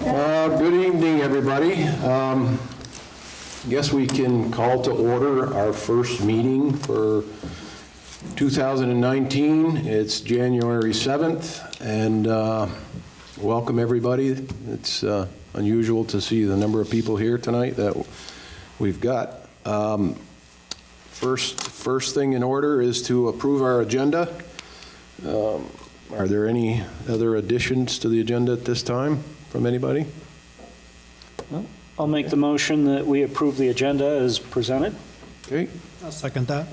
Good evening, everybody. Guess we can call to order our first meeting for 2019. It's January 7th, and welcome everybody. It's unusual to see the number of people here tonight that we've got. First thing in order is to approve our agenda. Are there any other additions to the agenda at this time from anybody? I'll make the motion that we approve the agenda as presented. Okay. I'll second that.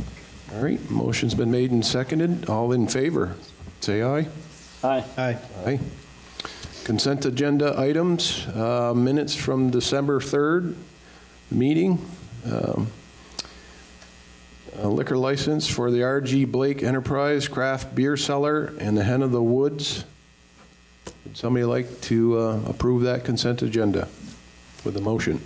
All right. Motion's been made and seconded. All in favor, say aye. Aye. Aye. Aye. Consent agenda items, minutes from December 3rd meeting. A liquor license for the R.G. Blake Enterprise Craft Beer Cellar and the Hen of the Woods. Would somebody like to approve that consent agenda with a motion?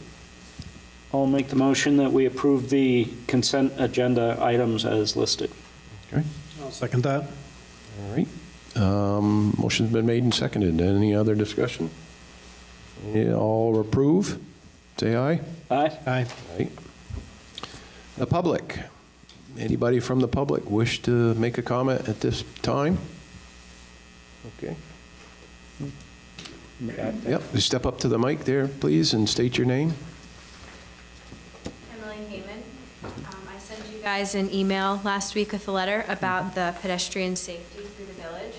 I'll make the motion that we approve the consent agenda items as listed. Okay. I'll second that. All right. Motion's been made and seconded. Any other discussion? Yeah, all approve? Say aye. Aye. Aye. Aye. The public. Anybody from the public wish to make a comment at this time? Okay. Yep, you step up to the mic there, please, and state your name. Emily Heyman. I sent you guys an email last week with a letter about the pedestrian safety through the village.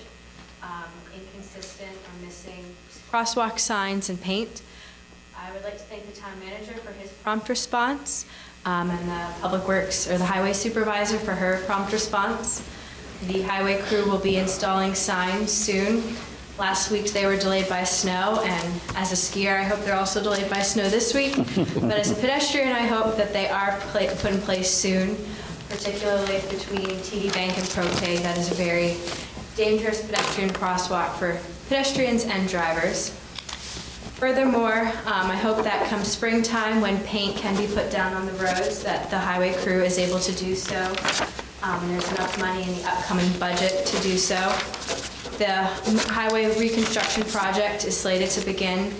Inconsistent or missing crosswalk signs and paint. I would like to thank the town manager for his prompt response, and the public works or the highway supervisor for her prompt response. The highway crew will be installing signs soon. Last week they were delayed by snow, and as a skier I hope they're also delayed by snow this week. But as a pedestrian I hope that they are put in place soon, particularly between TD Bank and Prote. That is a very dangerous pedestrian crosswalk for pedestrians and drivers. Furthermore, I hope that come springtime, when paint can be put down on the roads, that the highway crew is able to do so, and there's enough money in the upcoming budget to do so. The highway reconstruction project is slated to begin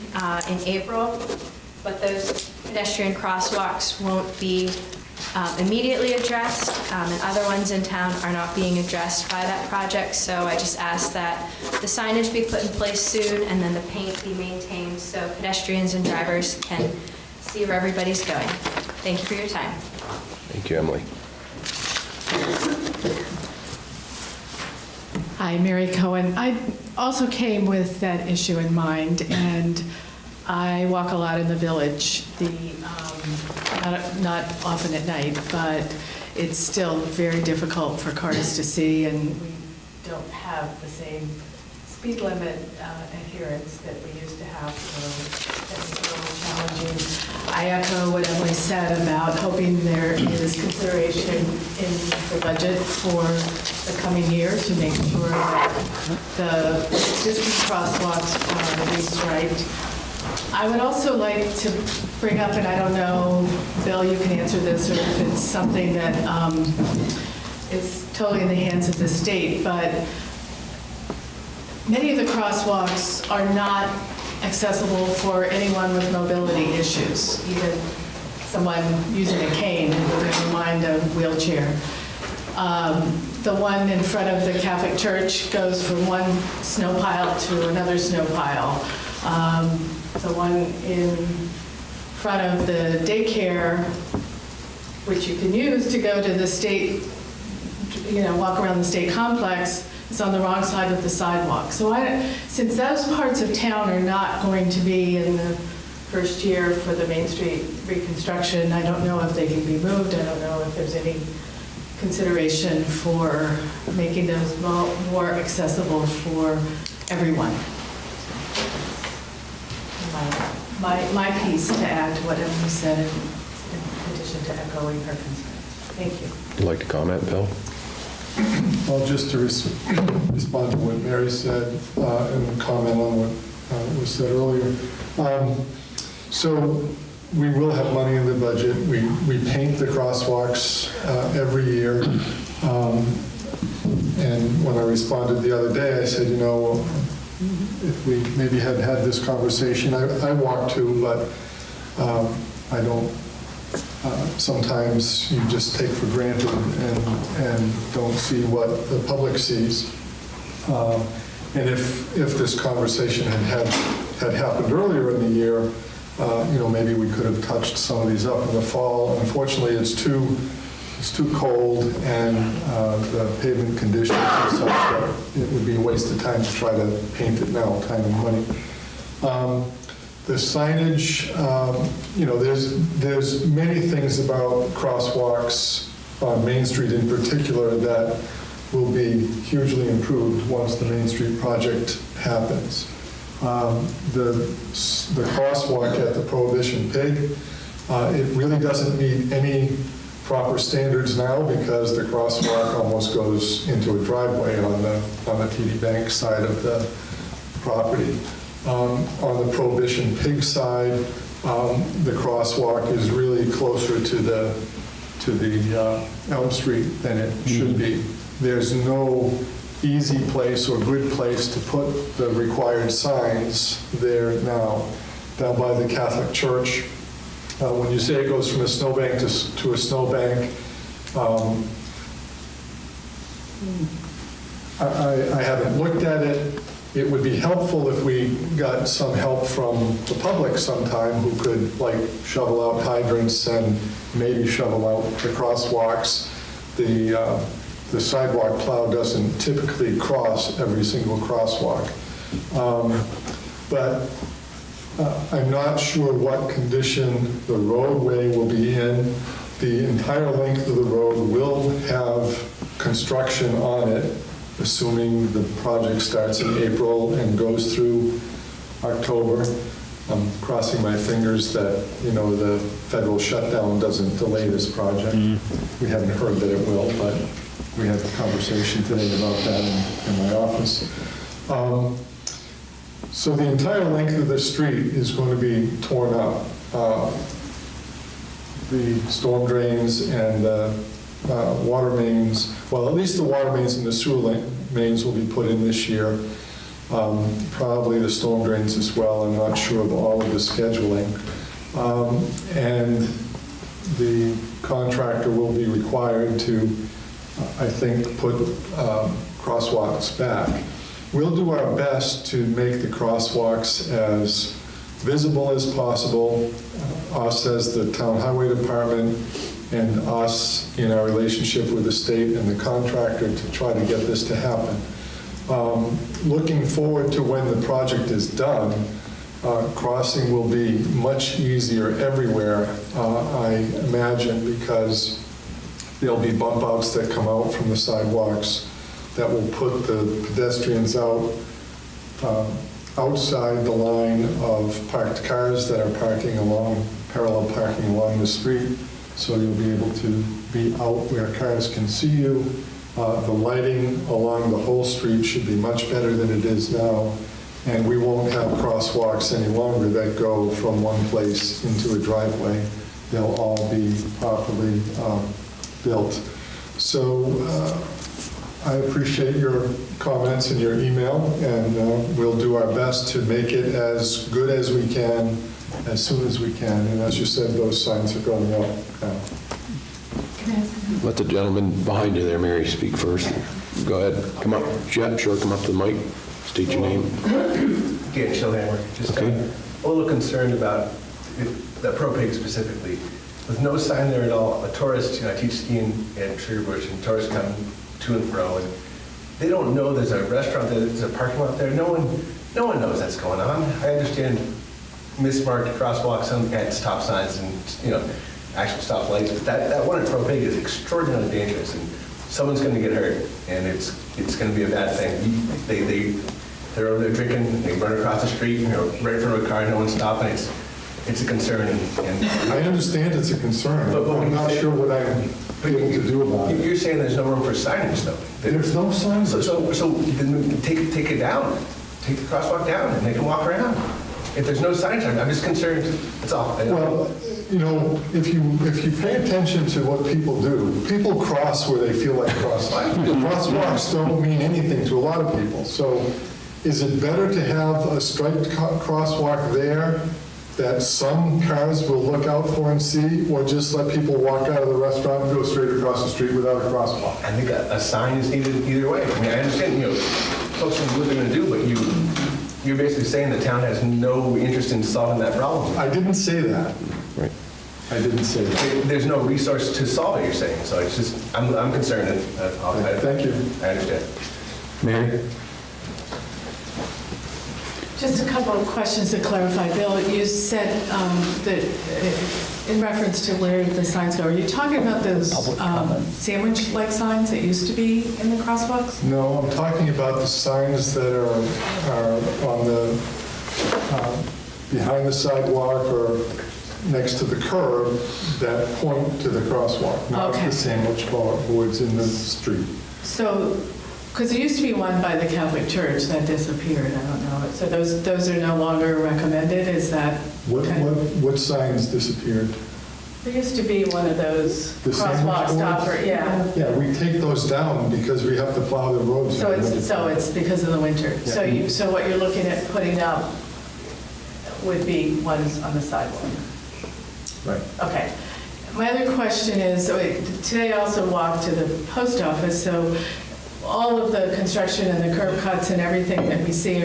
in April, but those pedestrian crosswalks won't be immediately addressed, and other ones in town are not being addressed by that project. So I just ask that the signage be put in place soon, and then the paint be maintained so pedestrians and drivers can see where everybody's going. Thank you for your time. Thank you, Emily. Hi, Mary Cohen. I also came with that issue in mind, and I walk a lot in the village. Not often at night, but it's still very difficult for cars to see, and we don't have the same speed limit adherence that we used to have, so that's a little challenging. I echo what Emily said about hoping there is consideration in the budget for the coming year to make sure that the existing crosswalks are restriped. I would also like to bring up, and I don't know, Bill, you can answer this, or if it's something that is totally in the hands of the state, but many of the crosswalks are not accessible for anyone with mobility issues, even someone using a cane, never mind a wheelchair. The one in front of the Catholic Church goes from one snow pile to another snow pile. The one in front of the daycare, which you can use to go to the state, walk around the state complex, is on the wrong side of the sidewalk. So since those parts of town are not going to be in the first year for the Main Street reconstruction, I don't know if they can be moved. I don't know if there's any consideration for making those more accessible for everyone. My piece to add to what Emily said, in addition to echoing her concerns. Thank you. Would you like to comment, Bill? Well, just to respond to what Mary said and comment on what was said earlier. So we will have money in the budget. We paint the crosswalks every year. And when I responded the other day, I said, if we maybe had had this conversation. I walk too, but I don't, sometimes you just take for granted and don't see what the public sees. And if this conversation had happened earlier in the year, maybe we could have touched some of these up in the fall. Unfortunately, it's too cold, and the pavement conditions are such that it would be a waste of time to try to paint it now, time and money. The signage, there's many things about crosswalks on Main Street in particular that will be hugely improved once the Main Street project happens. The crosswalk at the Prohibition Pig, it really doesn't meet any proper standards now because the crosswalk almost goes into a driveway on the TD Bank side of the property. On the Prohibition Pig side, the crosswalk is really closer to the Elm Street than it should be. There's no easy place or good place to put the required signs there now. Down by the Catholic Church, when you say it goes from a snowbank to a snowbank, I haven't looked at it. It would be helpful if we got some help from the public sometime who could shovel out hydrants and maybe shovel out the crosswalks. The sidewalk plow doesn't typically cross every single crosswalk. But I'm not sure what condition the roadway will be in. The entire length of the road will have construction on it, assuming the project starts in April and goes through October. I'm crossing my fingers that, the federal shutdown doesn't delay this project. We haven't heard that it will, but we had a conversation today about that in my office. So the entire length of the street is going to be torn up. The storm drains and the water mains, well, at least the water mains and the sewer mains will be put in this year. Probably the storm drains as well. I'm not sure of all of the scheduling. And the contractor will be required to, I think, put crosswalks back. We'll do our best to make the crosswalks as visible as possible, us as the town highway department, and us in our relationship with the state and the contractor to try to get this to happen. Looking forward to when the project is done, crossing will be much easier everywhere, I imagine, because there'll be bump outs that come out from the sidewalks that will put the pedestrians out outside the line of parked cars that are parallel parking along the street. So you'll be able to be out where cars can see you. The lighting along the whole street should be much better than it is now. And we won't have crosswalks any longer that go from one place into a driveway. They'll all be properly built. So I appreciate your comments and your email, and we'll do our best to make it as good as we can, as soon as we can. And as you said, those signs are going up now. Let the gentleman behind you there, Mary, speak first. Go ahead. Come up. Jet, sure, come up to the mic. State your name. Again, Shillhammer. Just Okay. a little concerned about the Pro-Pig specifically. With no sign there at all, a tourist, I teach skiing in Sugarbush, and tourists come to and fro, and they don't know there's a restaurant there, there's a parking lot there. No one knows that's going on. I understand mismarked crosswalks at stop signs and actual stop lights, but that one at Pro-Pig is extraordinarily dangerous, and someone's going to get hurt, and it's going to be a bad thing. They're over there drinking, they run across the street, right in front of a car, no one's stopping. It's a concern, and I understand it's a concern, but I'm not sure what I'm able to do about it. You're saying there's no room for signage, though. There's no signs. So then take it down, take the crosswalk down, and they can walk around. If there's no signage, I'm just concerned. That's all. Well, if you pay attention to what people do, people cross where they feel like crossing. Crosswalks don't mean anything to a lot of people. So Is it better to have a striped crosswalk there that some cars will look out for and see, or just let people walk out of the restaurant and go straight across the street without a crosswalk? I think a sign is needed either way. I mean, I understand, folks are what they're going to do, but you're basically saying the town has no interest in solving that problem. I didn't say that. Right. I didn't say that. There's no resource to solve it, you're saying, so it's just, I'm concerned. Thank you. I understand. Mary? Just a couple of questions to clarify. Bill, you said that in reference to where the signs go, are you talking about those sandwich-like signs that used to be in the crosswalks? No, I'm talking about the signs that are on the, behind the sidewalk or next to the curb that point to the crosswalk, not Okay. the sandwich boards in the street. So, because there used to be one by the Catholic Church that disappeared, I don't know. So those are no longer recommended, is that? What signs disappeared? There used to be one of those The sandwich crosswalk boards? stopper, yeah. Yeah, we take those down because we have to plow the roads. So it's because of the winter. Yeah. So what you're looking at putting up would be ones on the sidewalk? Right. Okay. My other question is, so today I also walked to the post office, so all of the construction and the curb cuts and everything that we see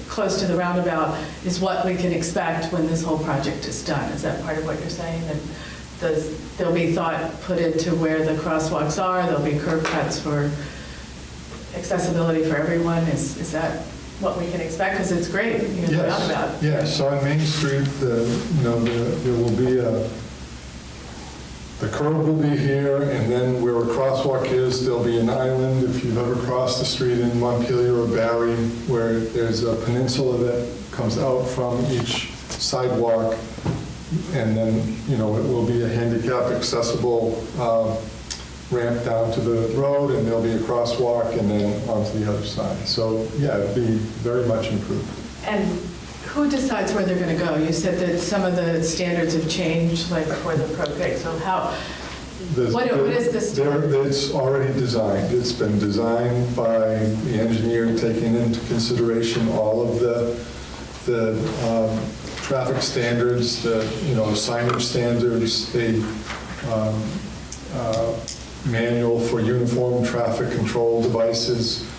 close to the roundabout is what we can expect when this whole project is done. Is that part of what you're saying? That there'll be thought put into where the crosswalks are, there'll be curb cuts for accessibility for everyone? Is that what we can expect? Because it's great, the roundabout. Yes, so on Main Street, there will be the curb will be here, and then where a crosswalk is, there'll be an island. If you've ever crossed the street in Montpelier or Barry, where there's a peninsula that comes out from each sidewalk, and then, it will be a handicap accessible ramp down to the road, and there'll be a crosswalk, and then onto the other side. So, yeah, it'd be very much improved. And who decides where they're going to go? You said that some of the standards have changed, like for the propane, so what is this? It's already designed. It's been designed by the engineer, taking into consideration all of the traffic standards, the signage standards, the manual for uniform traffic control devices.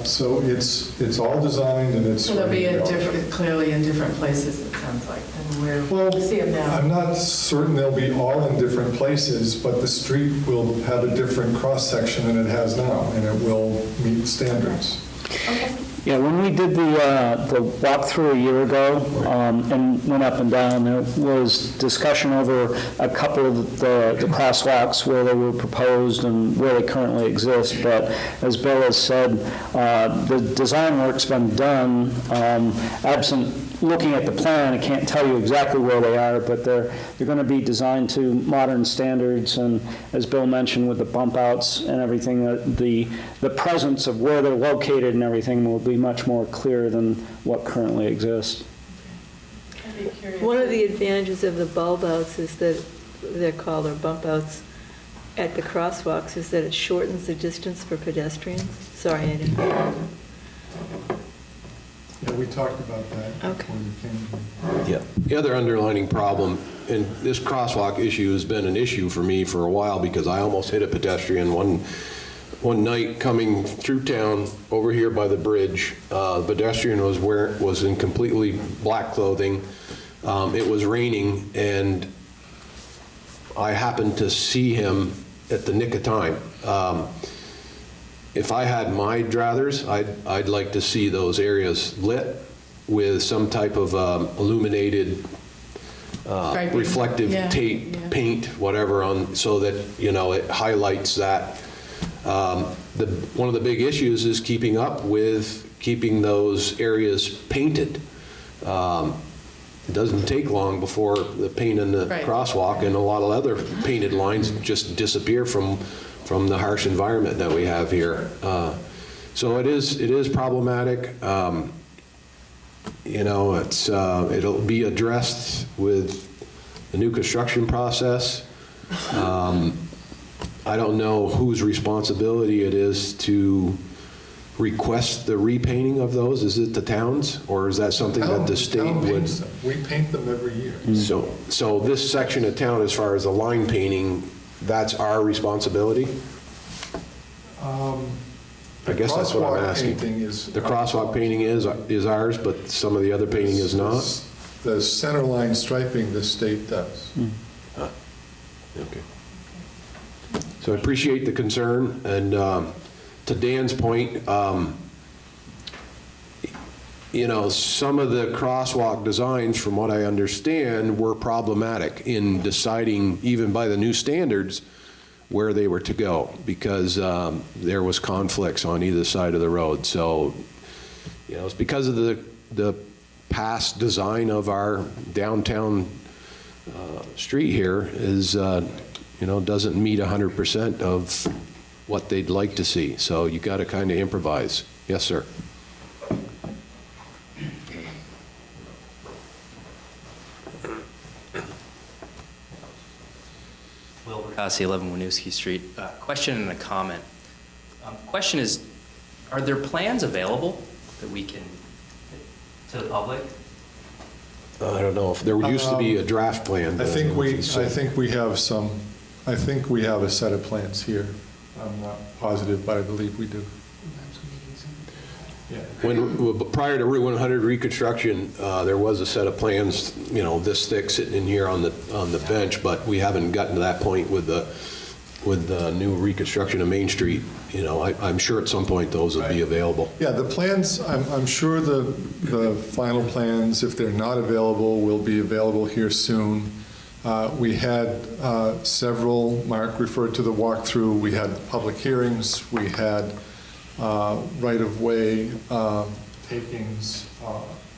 So it's all designed and it's. So they'll be clearly in different places, it sounds like, than where we see them now. I'm not certain they'll be all in different places, but the street will have a different cross-section than it has now, and it will meet standards. Okay. Yeah, when we did the walkthrough a year ago and went up and down, there was discussion over a couple of the crosswalks where they were proposed and where they currently exist. But as Bill has said, the design work's been done. Absent looking at the plan, I can't tell you exactly where they are, but they're going to be designed to modern standards. And as Bill mentioned, with the bump outs and everything, the presence of where they're located and everything will be much more clear than what currently exists. I'd be curious. One of the advantages of the bulb outs is that they're called, or bump outs, at the crosswalks, is that it shortens the distance for pedestrians. Sorry, I didn't. Yeah, we talked about that before you came. Yeah. The other underlining problem, and this crosswalk issue has been an issue for me for a while because I almost hit a pedestrian one night coming through town over here by the bridge. The pedestrian was in completely black clothing. It was raining, and I happened to see him at the nick of time. If I had my druthers, I'd like to see those areas lit with some type of illuminated, Striping. reflective tape, paint, whatever, so that it highlights that. One of the big issues is keeping up with keeping those areas painted. It doesn't take long before the paint in the crosswalk and a lot of other painted lines just disappear from the harsh environment that we have here. So it is problematic. It'll be addressed with the new construction process. I don't know whose responsibility it is to request the repainting of those? Is it the towns, or is that something that the state Town would? paints them. We paint them every year. So this section of town, as far as the line painting, that's our responsibility? I guess that's what I'm Crosswalk asking. painting is- The crosswalk painting is ours, but some of the other painting is not? The center line striping, the state does. Okay. So I appreciate the concern, and to Dan's point, you know, some of the crosswalk designs, from what I understand, were problematic in deciding, even by the new standards, where they were to go, because there was conflicts on either side of the road. So, you know, it's because of the past design of our downtown street here is, you know, doesn't meet 100% of what they'd like to see. So you got to kind of improvise. Yes, sir. Will Verkasi, 11 Winooski Street. Question and a comment. Question is, are there plans available that we can, to the public? I don't know if there used to be a draft plan. I but think don't know if it's- I think we have a set of plans here. I'm not positive, but I believe we do. Yeah. Prior to Route 100 reconstruction, there was a set of plans, you know, this thick, sitting in here on the bench, but we haven't gotten to that point with the new reconstruction of Main Street. You know, I'm sure at some point those will be available. Yeah, the plans, I'm sure the final plans, if they're not available, will be available here soon. We had several, Mark referred to the walkthrough, we had public hearings, we had right-of-way takings,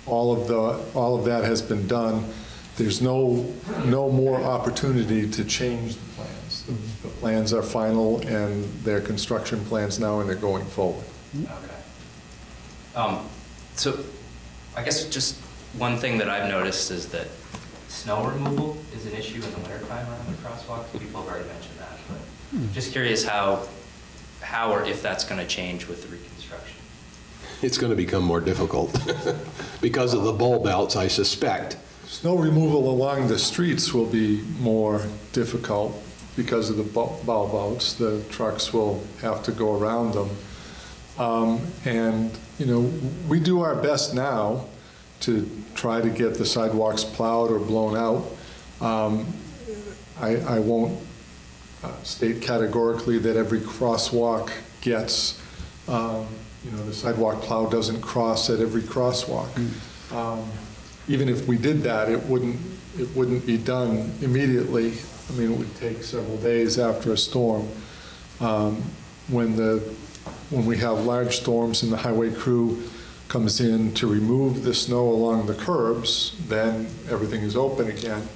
all of that has been done. There's no more opportunity to change the plans. The plans are final, and they're construction plans now, and they're going forward. Okay. So I guess just one thing that I've noticed is that snow removal is an issue in the wintertime around the crosswalks. People have already mentioned that, but just curious how or if that's going to change with the reconstruction. It's going to become more difficult because of the bulb outs, I suspect. Snow removal along the streets will be more difficult because of the bulb outs. The trucks will have to go around them. And, you know, we do our best now to try to get the sidewalks plowed or blown out. I won't state categorically that every crosswalk gets, you know, the sidewalk plow doesn't cross at every crosswalk. Even if we did that, it wouldn't be done immediately. I mean, it would take several days after a storm. When we have large storms and the highway crew comes in to remove the snow along the curbs, then everything is open again.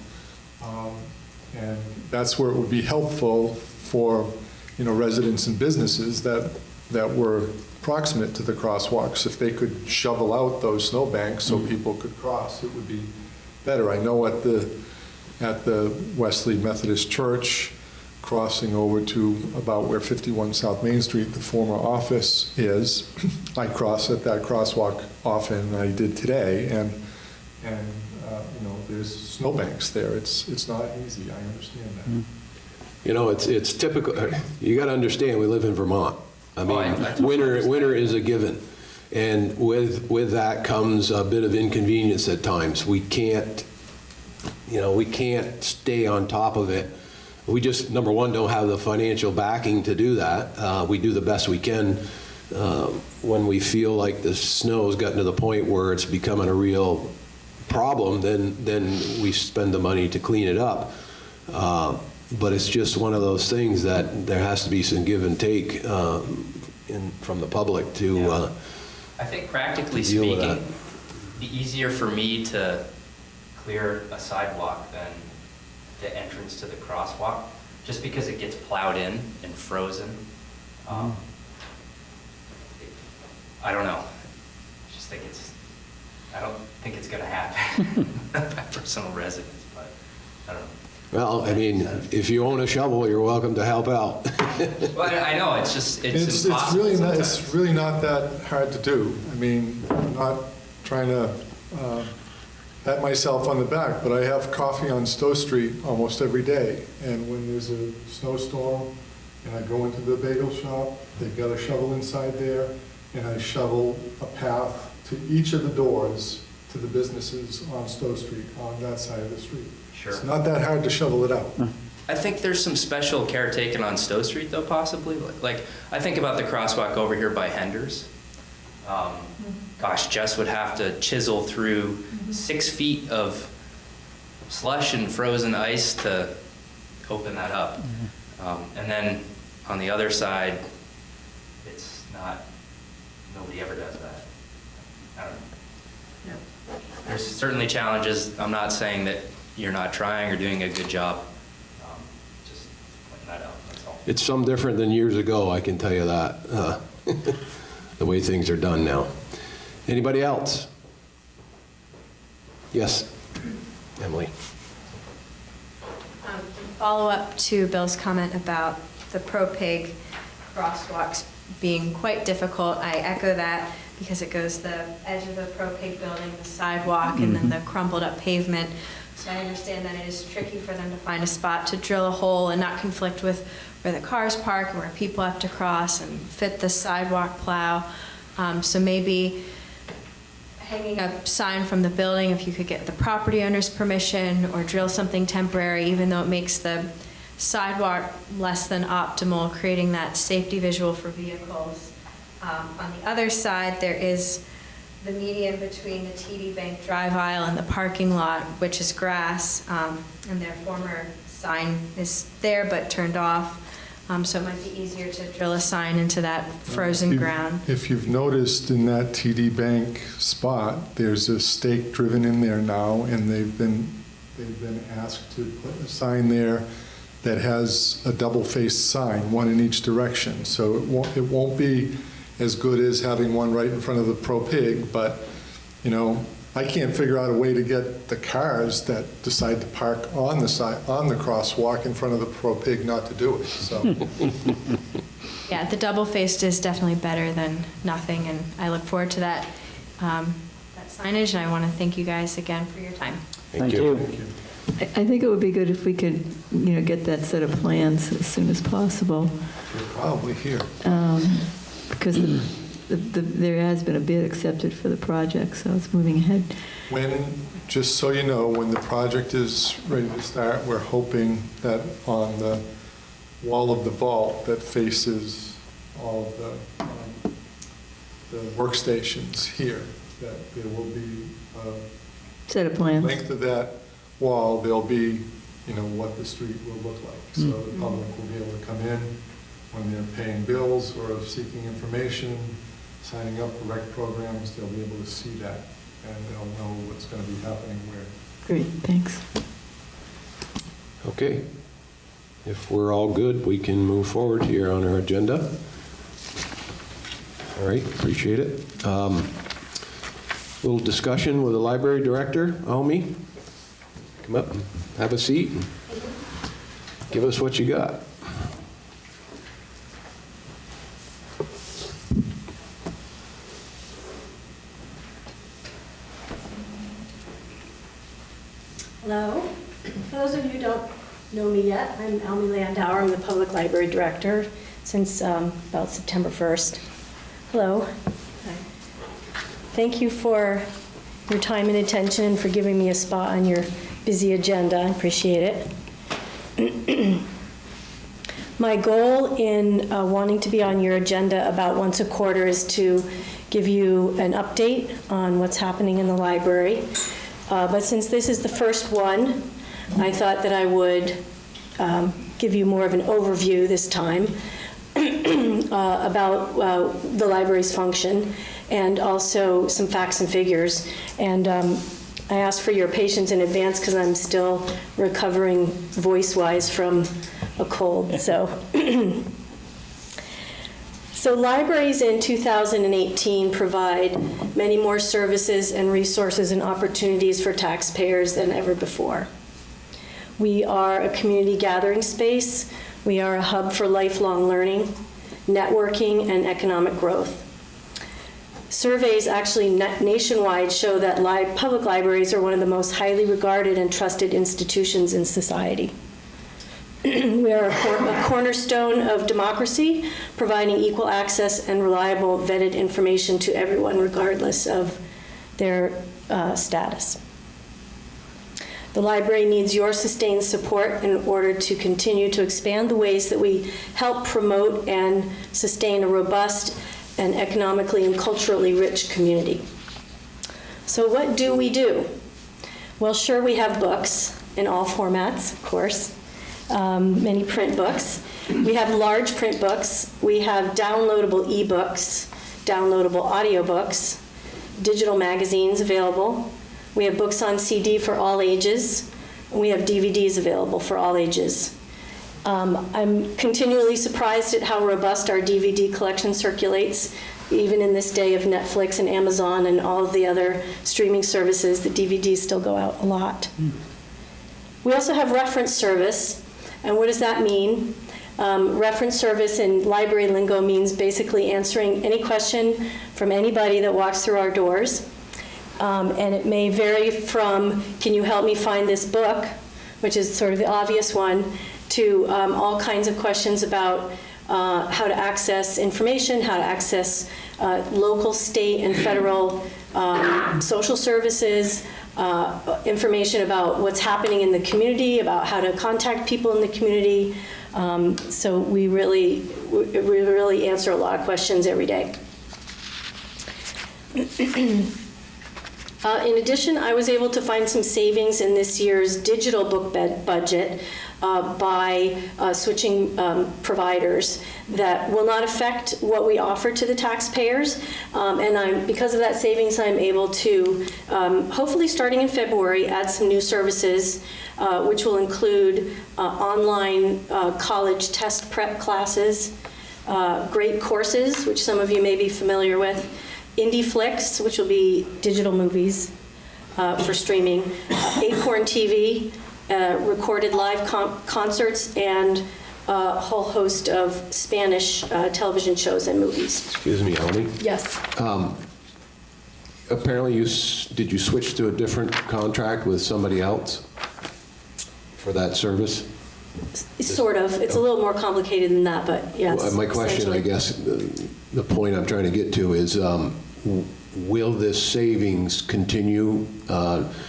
And that's where it would be helpful for, you know, residents and businesses that were proximate to the crosswalks. If they could shovel out those snowbanks so people could cross, it would be better. I know at the Wesley Methodist Church, crossing over to about where 51 South Main Street, the former office is, I cross at that crosswalk often. I did today, and you know, there's snowbanks there. It's not easy. I understand that. You know, it's typical. You got to understand, we live in Vermont. I mean, I totally winter is a given, and with that comes a bit of inconvenience at times. We can't stay on top of it. We just, number one, don't have the financial backing to do that. We do the best we can when we feel like the snow's gotten to the point where it's becoming a real problem, then we spend the money to clean it up. But it's just one of those things that there has to be some give and take from the public to Yeah. I think practically deal with speaking, that. it'd be easier for me to clear a sidewalk than the entrance to the crosswalk, just because it gets plowed in and frozen. I don't know. I don't think it's going to happen. My personal residence, but I don't know. Well, I mean, if you own a shovel, you're welcome to help out. Well, I know, it's just, it's It's impossible really not, sometimes. it's really not that hard to do. I mean, I'm not trying to pat myself on the back, but I have coffee on Stowe Street almost every day. And when there's a snowstorm and I go into the bagel shop, they've got a shovel inside there, and I shovel a path to each of the doors to the businesses on Stowe Street, on that side of the street. Sure. It's not that hard to shovel it out. I think there's some special care taken on Stowe Street though, possibly. Like, I think about the crosswalk over here by Henders. Gosh, Jess would have to chisel through 6 feet of slush and frozen ice to open that up. And then on the other side, it's not, nobody ever does that. I don't know. There's certainly challenges. I'm not saying that you're not trying or doing a good job. Just pointing that out, that's all. It's some different than years ago, I can tell you that, the way things are done now. Anybody else? Yes, Emily. Follow up to Bill's comment about the pro-pig crosswalks being quite difficult. I echo that because it goes the edge of the pro-pig building, the sidewalk, and then the crumpled up pavement. So I understand that it is tricky for them to find a spot to drill a hole and not conflict with where the cars park and where people have to cross and fit the sidewalk plow. So maybe hanging a sign from the building, if you could get the property owner's permission, or drill something temporary, even though it makes the sidewalk less than optimal, creating that safety visual for vehicles. On the other side, there is the median between the TD Bank drive aisle and the parking lot, which is grass, and their former sign is there but turned off. So it might be easier to drill a sign into that frozen ground. If you've noticed in that TD Bank spot, there's a stake driven in there now, and they've been asked to put a sign there that has a double-faced sign, one in each direction. So it won't be as good as having one right in front of the Pro Pig, but, you know, I can't figure out a way to get the cars that decide to park on the side, on the crosswalk in front of the Pro Pig not to do it, so. Yeah, the double-faced is definitely better than nothing, and I look forward to that, that signage, and I want to thank you guys again for your time. Thank you. I think it would be good if we could, get that set of plans as soon as possible, You're probably here. because there has been a bid accepted for the project, so it's moving ahead. Just so you know, when the project is ready to start, we're hoping that on the wall of the vault that faces all of the workstations here, that there will be Set of plans. length of that wall, there'll be, what the street will look like. So the public will be able to come in when they're paying bills or seeking information, signing up for rec programs, they'll be able to see that, and they'll know what's going to be happening where. Great, thanks. Okay. If we're all good, we can move forward here on our agenda. All right, appreciate it. Little discussion with the library director, Almi. Come up and have a seat and give us what you got. Hello. For those of you who don't know me yet, I'm Almi Landauer. I'm the Public Library Director since about September 1st. Hello. Thank you for your time and attention and for giving me a spot on your busy agenda. I appreciate it. My goal in wanting to be on your agenda about once a quarter is to give you an update on what's happening in the library. But since this is the first one, I thought that I would give you more of an overview this time about the library's function and also some facts and figures. And I ask for your patience in advance because I'm still recovering voice-wise from a cold. So libraries in 2018 provide many more services and resources and opportunities for taxpayers than ever before. We are a community gathering space. We are a hub for lifelong learning, networking, and economic growth. Surveys actually nationwide show that public libraries are one of the most highly regarded and trusted institutions in society. We are a cornerstone of democracy, providing equal access and reliable vetted information to everyone regardless of their status. The library needs your sustained support in order to continue to expand the ways that we help promote and sustain a robust and economically and culturally rich community. So what do we do? Well, sure, we have books in all formats, of course, many print books. We have large print books. We have downloadable ebooks, downloadable audiobooks, digital magazines available. We have books on CD for all ages. And we have DVDs available for all ages. I'm continually surprised at how robust our DVD collection circulates. Even in this day of Netflix and Amazon and all of the other streaming services, the DVDs still go out a lot. We also have reference service. And what does that mean? Reference service in library lingo means basically answering any question from anybody that walks through our doors. And it may vary from, can you help me find this book, which is sort of the obvious one, to all kinds of questions about how to access information, how to access local, state, and federal social services, information about what's happening in the community, about how to contact people in the community. So we really answer a lot of questions every day. In addition, I was able to find some savings in this year's digital book budget by switching providers that will not affect what we offer to the taxpayers. And because of that savings, I'm able to, hopefully starting in February, add some new services, which will include online college test prep classes, great courses, which some of you may be familiar with, Indie Flicks, which will be digital movies for streaming, Acorn TV, recorded live concerts, and a whole host of Spanish television shows and movies. Excuse me, Amy. Yes. Apparently, did you switch to a different contract with somebody else for that service? Sort of. It's a little more complicated than that, but yes. Well, my question, I guess, the point I'm trying to get to is, will this savings continue?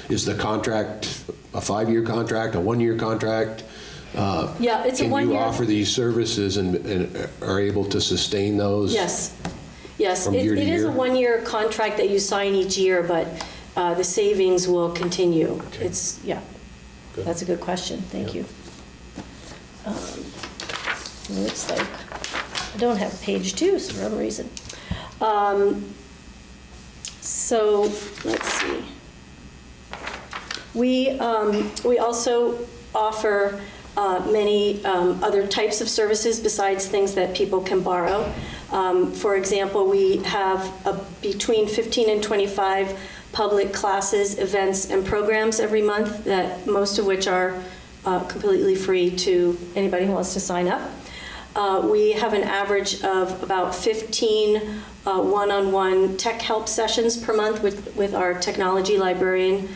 Is the contract a 5-year contract, a 1-year contract? Yeah, it's a 1-year. Can you offer these services and are able to sustain those? Yes. Yes, from year to it is a year? 1-year contract that you sign each year, but the savings will continue. Okay. It's, yeah, Good. That's a good question. Thank you. Looks like I don't have page 2 for some reason. So let's see. We also offer many other types of services besides things that people can borrow. For example, we have between 15 and 25 public classes, events, and programs every month, that most of which are completely free to anybody who wants to sign up. We have an average of about 15 one-on-one tech help sessions per month with our technology librarian,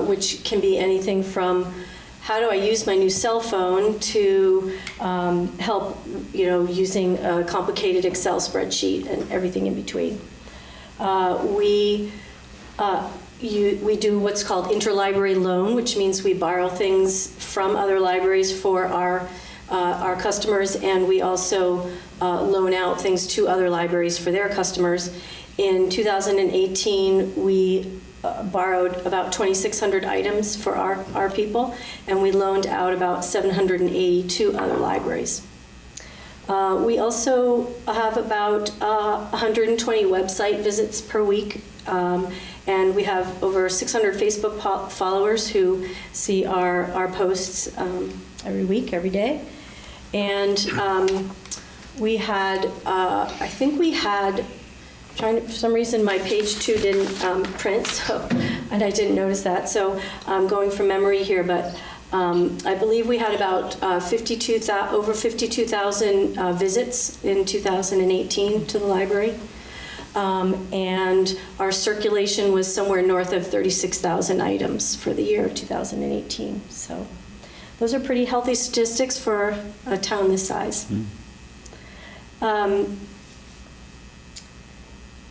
which can be anything from how do I use my new cell phone to help, using a complicated Excel spreadsheet and everything in between. We do what's called interlibrary loan, which means we borrow things from other libraries for our customers, and we also loan out things to other libraries for their customers. In 2018, we borrowed about 2,600 items for our people, and we loaned out about 780 to other libraries. We also have about 120 website visits per week, and we have over 600 Facebook followers who see our posts every week, every day. And we had, I think we had, for some reason my page 2 didn't print, and I didn't notice that, so I'm going from memory here, but I believe we had about over 52,000 visits in 2018 to the library. And our circulation was somewhere north of 36,000 items for the year 2018. So those are pretty healthy statistics for a town this size. I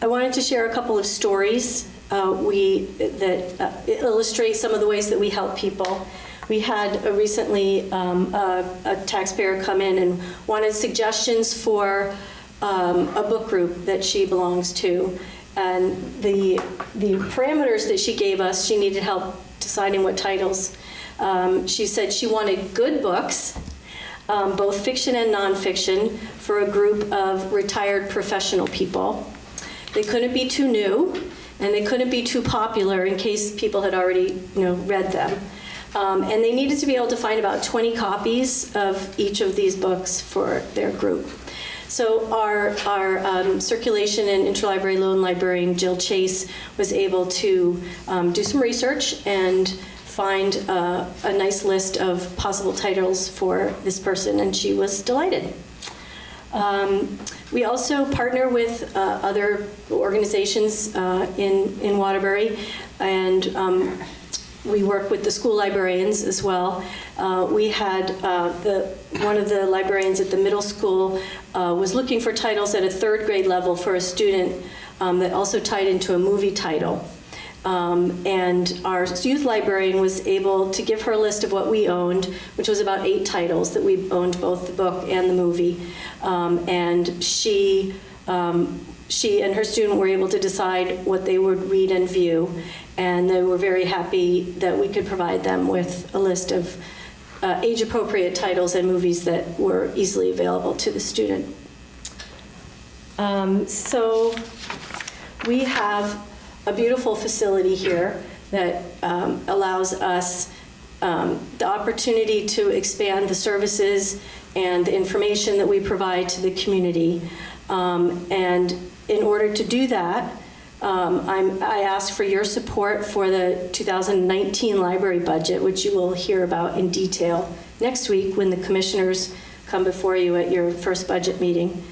wanted to share a couple of stories that illustrate some of the ways that we help people. We had recently a taxpayer come in and wanted suggestions for a book group that she belongs to. And the parameters that she gave us, she needed help deciding what titles. She said she wanted good books, both fiction and nonfiction, for a group of retired professional people. They couldn't be too new, and they couldn't be too popular in case people had already, read them. And they needed to be able to find about 20 copies of each of these books for their group. So our circulation and interlibrary loan librarian, Jill Chase, was able to do some research and find a nice list of possible titles for this person, and she was delighted. We also partner with other organizations in Waterbury, and we work with the school librarians as well. We had one of the librarians at the middle school was looking for titles at a third grade level for a student that also tied into a movie title. And our youth librarian was able to give her a list of what we owned, which was about 8 titles that we owned, both the book and the movie. And she and her student were able to decide what they would read and view, and they were very happy that we could provide them with a list of age-appropriate titles and movies that were easily available to the student. So we have a beautiful facility here that allows us the opportunity to expand the services and the information that we provide to the community. And in order to do that, I ask for your support for the 2019 library budget, which you will hear about in detail next week when the commissioners come before you at your first budget meeting.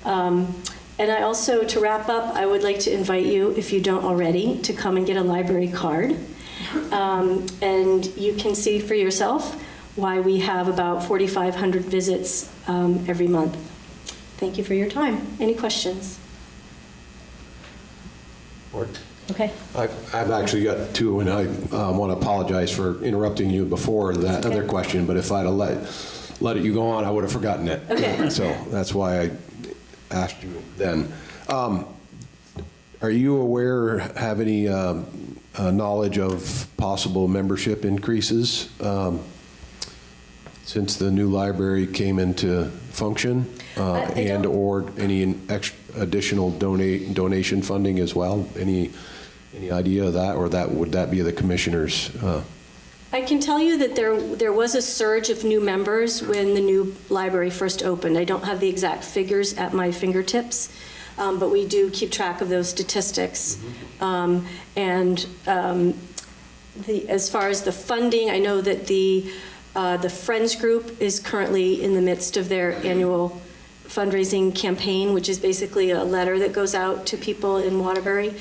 And I also, to wrap up, I would like to invite you, if you don't already, to come and get a library card. And you can see for yourself why we have about 4,500 visits every month. Thank you for your time. Any questions? Okay. I've actually got 2, and I want to apologize for interrupting you before that other question, but if I'd have let you go on, I would have forgotten it. Okay. So that's why I asked you then. Are you aware or have any knowledge of possible membership increases since the new library came into function, and or any additional donation funding as well? Any idea of that, or would that be the commissioners? I can tell you that there was a surge of new members when the new library first opened. I don't have the exact figures at my fingertips, but we do keep track of those statistics. As far as the funding, I know that the Friends Group is currently in the midst of their annual fundraising campaign, which is basically a letter that goes out to people in Waterbury.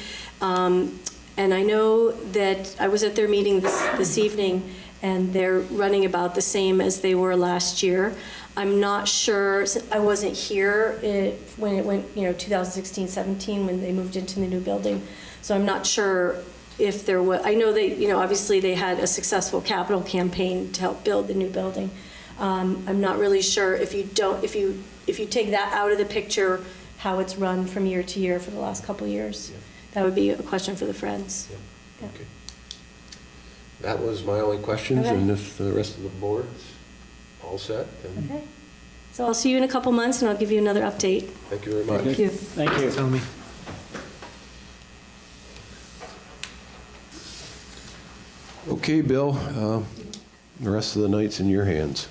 And I know that I was at their meeting this evening, and they're running about the same as they were last year. I'm not sure, I wasn't here when it went, 2016, 17, when they moved into the new building. So I'm not sure if there was, I know they, obviously they had a successful capital campaign to help build the new building. I'm not really sure if you take that out of the picture, how it's run from year to year for the last couple of years. Yeah. That would be a question for the Friends. Yeah. Yeah. Okay. That was my only questions, Okay. and if the rest of the board's all set, then Okay. So I'll see you in a couple months, and I'll give you another update. thank you very much. Thank you. Thank you. Tell me. Okay, Bill, the rest of the night's in your hands.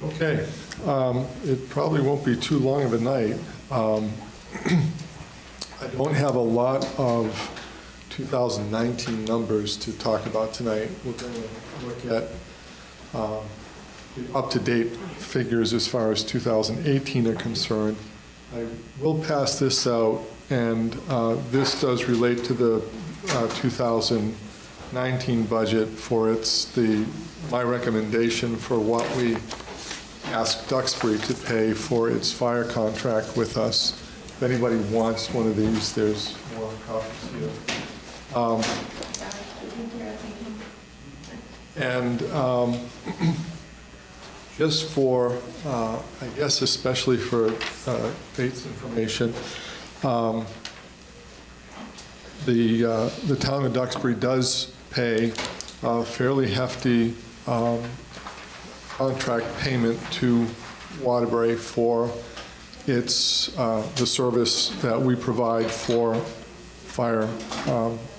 Okay, it probably won't be too long of a night. I don't have a lot of 2019 numbers to talk about tonight. We're going to look at the up-to-date figures as far as 2018 are concerned. I will pass this out, and this does relate to the 2019 budget for my recommendation for what we asked Duxbury to pay for its fire contract with us. If anybody wants one of these, there's more copies here. Just for, I guess especially for Kate's information, the town of Duxbury does pay a fairly hefty contract payment to Waterbury for its, the service that we provide for fire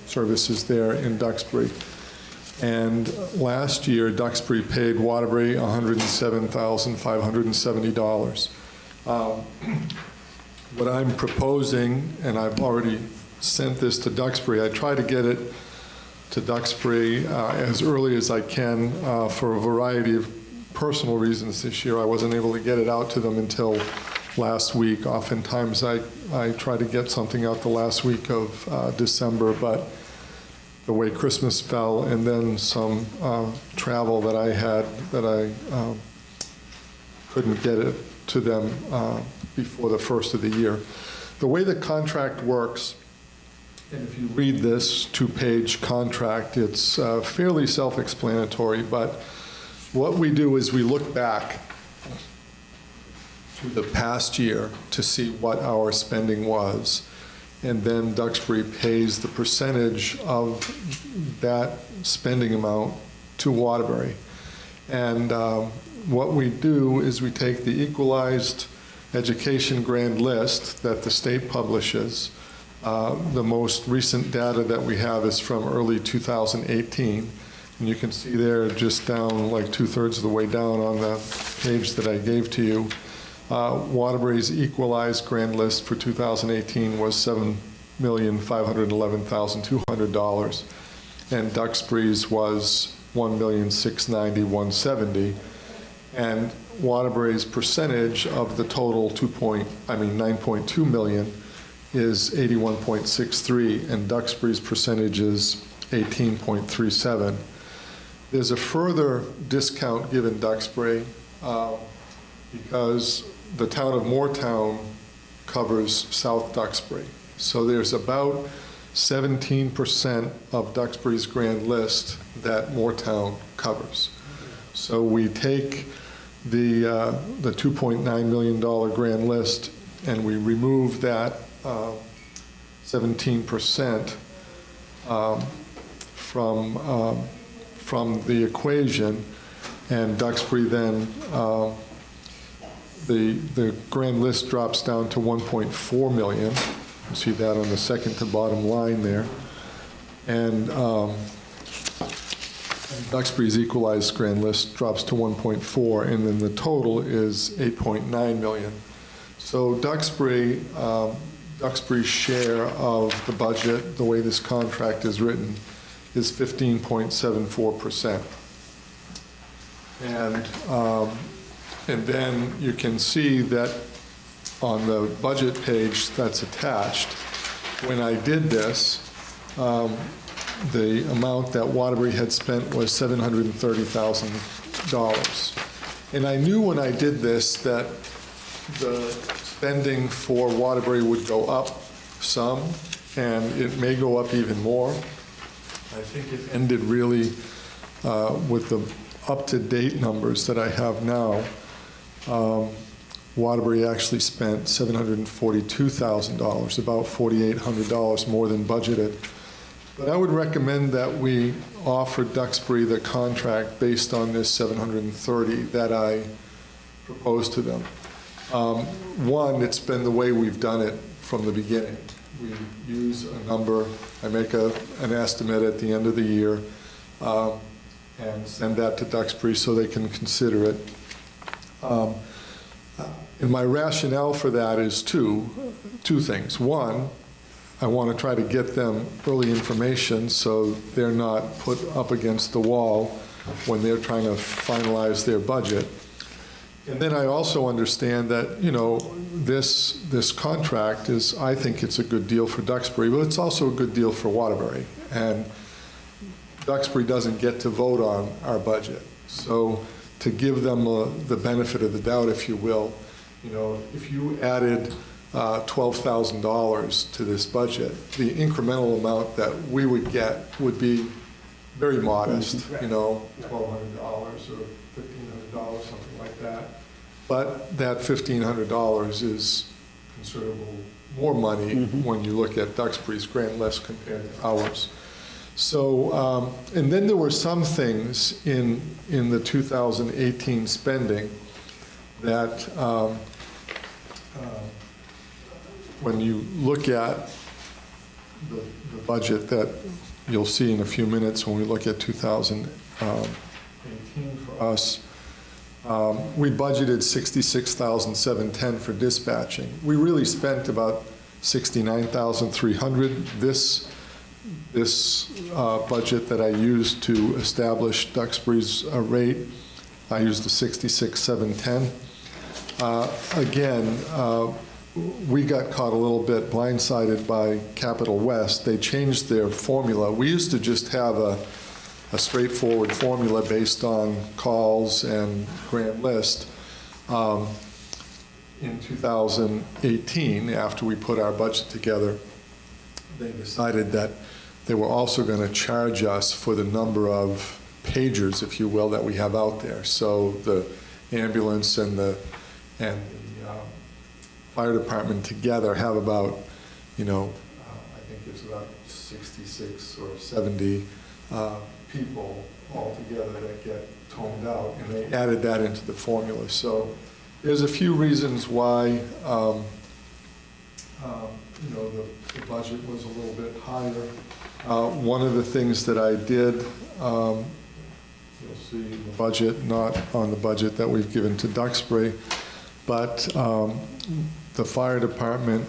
services there in Duxbury. And last year, Duxbury paid Waterbury $107,570. What I'm proposing, and I've already sent this to Duxbury, I try to get it to Duxbury as early as I can for a variety of personal reasons this year. I wasn't able to get it out to them until last week. Oftentimes, I try to get something out the last week of December, but the way Christmas fell, and then some travel that I had that I couldn't get it to them before the first of the year. The way the contract works, and if you read this two-page contract, it's fairly self-explanatory, but what we do is we look back to the past year to see what our spending was, and then Duxbury pays the percentage of that spending amount to Waterbury. And what we do is we take the equalized education grand list that the state publishes. The most recent data that we have is from early 2018. And you can see there, just down like 2/3 of the way down on the page that I gave to you, Waterbury's equalized grand list for 2018 was $7,511,200, and Duxbury's was $1,690,170, and Waterbury's percentage of the total 9.2 million is 81.63, and Duxbury's percentage is 18.37. There's a further discount given Duxbury because the town of Moortown covers South Duxbury. So there's about 17% of Duxbury's grand list that Moortown covers. So we take the $2.9 million grand list and we remove that 17% from the equation, and Duxbury then the grand list drops down to 1.4 million. You see that on the second to bottom line there. And Duxbury's equalized grand list drops to 1.4, and then the total is 8.9 million. So Duxbury's share of the budget, the way this contract is written, is 15.74%. And then you can see that on the budget page that's attached, when I did this, the amount that Waterbury had spent was $730,000. And I knew when I did this that the spending for Waterbury would go up some, and it may go up even more. I think it ended really with the up-to-date numbers that I have now. Waterbury actually spent $742,000, about $4,800 more than budgeted. But I would recommend that we offer Duxbury the contract based on this $730,000 that I proposed to them. One, it's been the way we've done it from the beginning. We use a number, I make an estimate at the end of the year, and send that to Duxbury so they can consider it. And my rationale for that is two things. One, I want to try to get them early information so they're not put up against the wall when they're trying to finalize their budget. And then I also understand that, this contract is, I think it's a good deal for Duxbury, but it's also a good deal for Waterbury. And Duxbury doesn't get to vote on our budget. So to give them the benefit of the doubt, if you will, if you added $12,000 to this budget, the incremental amount that we would get would be very modest, $1,200 or $1,500, something like that. But that $1,500 is considerable more money when you look at Duxbury's grand list compared to ours. So, and then there were some things in the 2018 spending that when you look at the budget that you'll see in a few minutes when we look at 2018 for us, we budgeted $66,710 for dispatching. We really spent about $69,300. This budget that I used to establish Duxbury's rate, I used the $66,710. Again, we got caught a little bit blindsided by Capital West. They changed their formula. We used to just have a straightforward formula based on calls and grand list. In 2018, after we put our budget together, they decided that they were also going to charge us for the number of pagers, if you will, that we have out there. So the ambulance and the fire department together have about, I think it's about 66 or 70 people altogether that get toned out, and they added that into the formula. So there's a few reasons why, the budget was a little bit higher. One of the things that I did, you'll see in the budget, not on the budget that we've given to Duxbury, but the fire department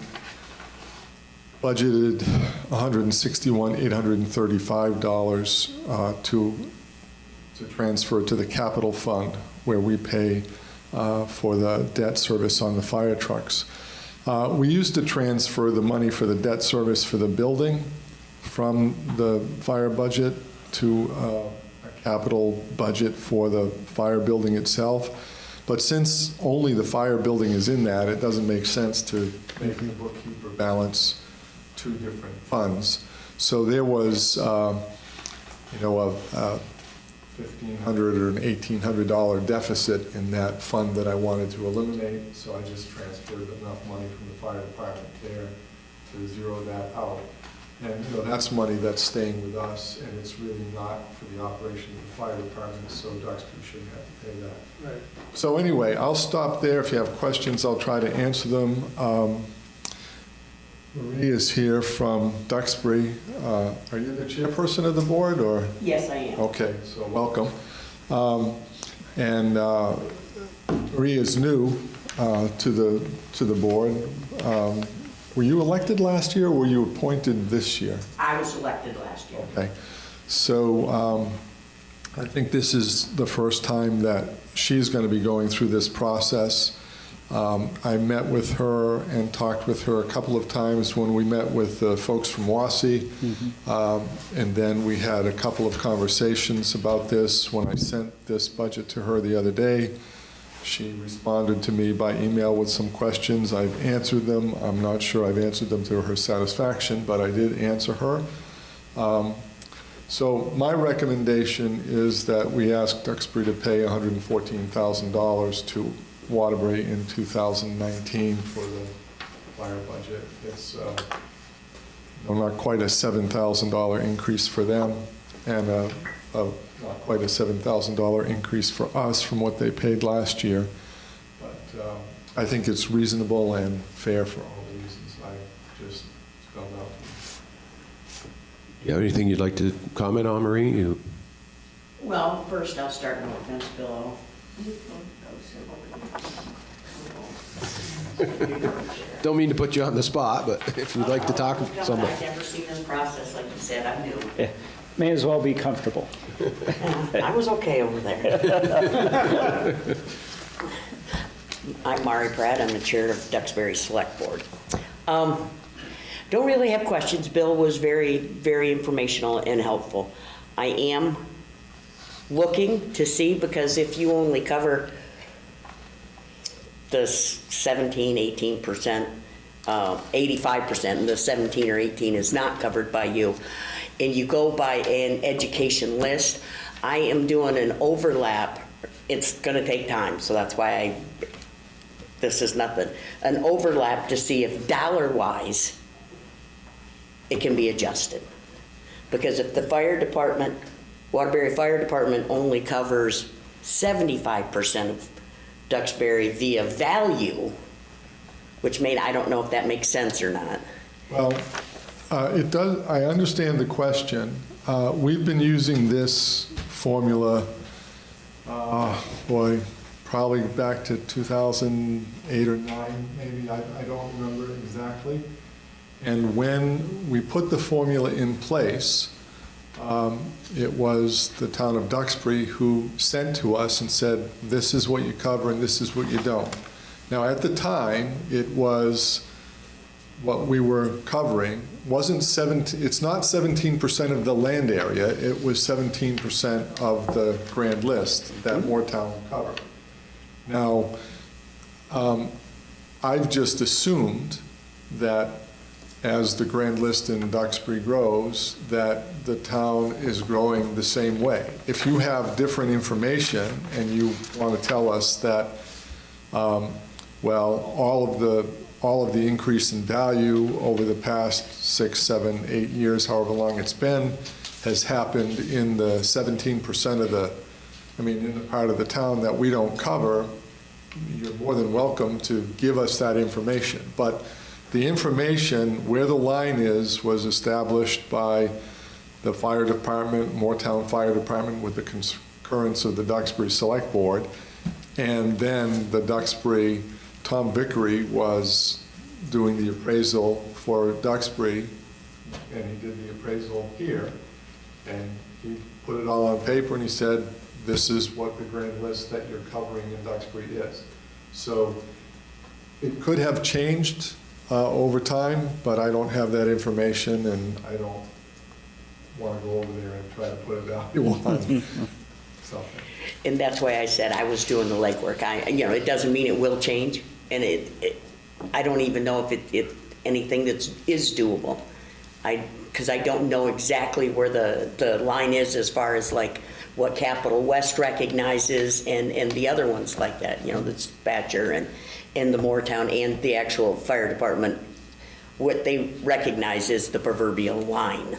budgeted $161,835 to transfer to the capital fund, where we pay for the debt service on the fire trucks. We used to transfer the money for the debt service for the building from the fire budget to a capital budget for the fire building itself. But since only the fire building is in that, it doesn't make sense to make the bookkeeper balance two different funds. So there was, a $1,500 or an $1,800 deficit in that fund that I wanted to eliminate. So I just transferred enough money from the fire department there to zero that out. And that's money that's staying with us, and it's really not for the operation of the fire department, so Duxbury shouldn't have to pay that. Right. So anyway, I'll stop there. If you have questions, I'll try to answer them. Marie is here from Duxbury. Are you the chairperson of the board, or? Yes, I am. Okay, so welcome. And Marie is new to the board. Were you elected last year, or were you appointed this year? I was elected last year. Okay. So I think this is the first time that she's going to be going through this process. I met with her and talked with her a couple of times when we met with the folks from WASI. And then we had a couple of conversations about this when I sent this budget to her the other day. She responded to me by email with some questions. I've answered them. I'm not sure I've answered them to her satisfaction, but I did answer her. So my recommendation is that we ask Duxbury to pay $114,000 to Waterbury in 2019 for the fire budget. It's not quite a $7,000 increase for them, and not quite a $7,000 increase for us from what they paid last year. But I think it's reasonable and fair for all the reasons I just spelled out. You have anything you'd like to comment on, Marie? Well, first I'll start with the fence below. Don't mean to put you on the spot, but if you'd like to talk with somebody. I've never seen this process, like you said, I'm new. May as well be comfortable. I was okay over there. I'm Mari Pratt, I'm the chair of Duxbury Select Board. Don't really have questions. Bill was very, very informational and helpful. I am looking to see, because if you only cover the 17, 18%, 85%, and the 17 or 18 is not covered by you, and you go by an education list, I am doing an overlap. It's gonna take time, so that's why this is nothing. An overlap to see if dollar-wise, it can be adjusted. Because if the fire department, Waterbury Fire Department only covers 75% of Duxbury via value, which I don't know if that makes sense or not. Well, it does, I understand the question. We've been using this formula, probably back to 2008 or 9, maybe, I don't remember exactly. And when we put the formula in place, it was the town of Duxbury who sent to us and said, this is what you cover and this is what you don't. Now, at the time, it was what we were covering it's not 17% of the land area, it was 17% of the grand list that Moortown will cover. Now, I've just assumed that as the grand list in Duxbury grows, that the town is growing the same way. If you have different information and you want to tell us that, all of the increase in value over the past 6, 7, 8 years, however long it's been, has happened in the 17% of in the part of the town that we don't cover, you're more than welcome to give us that information. But the information, where the line is, was established by the fire department, Moortown Fire Department, with the concurrence of the Duxbury Select Board. And then the Duxbury, Tom Vickery was doing the appraisal for Duxbury, and he did the appraisal here. And he put it all on paper and he said, this is what the grand list that you're covering in Duxbury is. So it could have changed over time, but I don't have that information, and I don't want to go over there and try to put a value on something. And that's why I said I was doing the legwork. It doesn't mean it will change, and I don't even know if it anything that is doable. Because I don't know exactly where the line is as far as like what Capital West recognizes and the other ones like that, the dispatcher and the Moortown and the actual fire department, what they recognize is the proverbial line.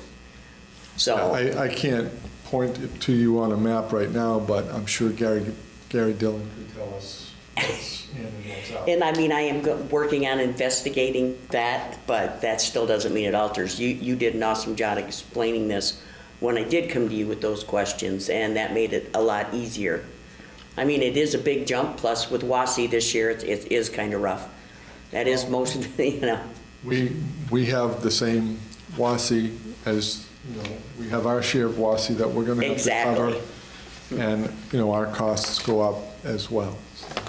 So I can't point it to you on a map right now, but I'm sure Gary Dillon could tell us what's in and what's out. And I am working on investigating that, but that still doesn't mean it alters. You did an awesome job explaining this when I did come to you with those questions, and that made it a lot easier. It is a big jump, plus with WASI this year, it is kind of rough. That is most of the, We have the same WASI as, we have our share of WASI that we're going to have to cover. And, our costs go up as well.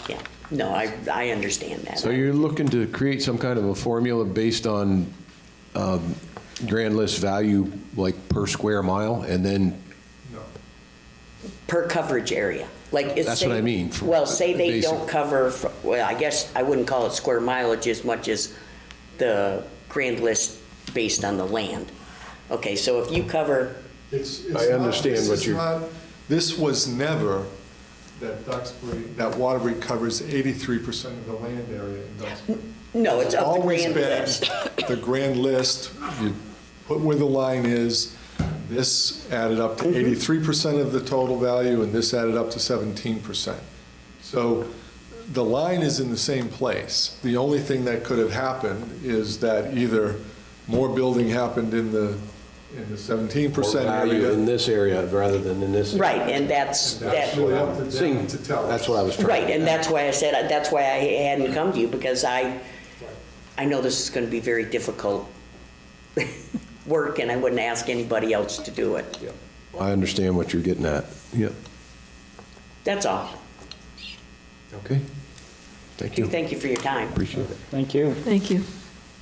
Yeah, no, I understand that. So you're looking to create some kind of a formula based on grand list value, like per square mile, and then? No. Per coverage area. That's what I mean. Well, say they don't cover, I guess I wouldn't call it square mileage as much as the grand list based on the land. Okay, so if you cover. I understand what you're. This was never that Waterbury covers 83% of the land area in Duxbury. No, it's of the grand list. The grand list, you put where the line is, this added up to 83% of the total value, and this added up to 17%. So the line is in the same place. The only thing that could have happened is that either more building happened in the 17% area. In this area rather than in this area. Right, and that's really up to them to tell us. That's what I was trying. right, and that's why I said, that's why I hadn't come to you, because I know this is going to be very difficult. work, and I wouldn't ask anybody else to do it. I understand what you're getting at. Yep. That's all. Okay. Thank you. Thank you for your time. Appreciate it. Thank you. Thank you.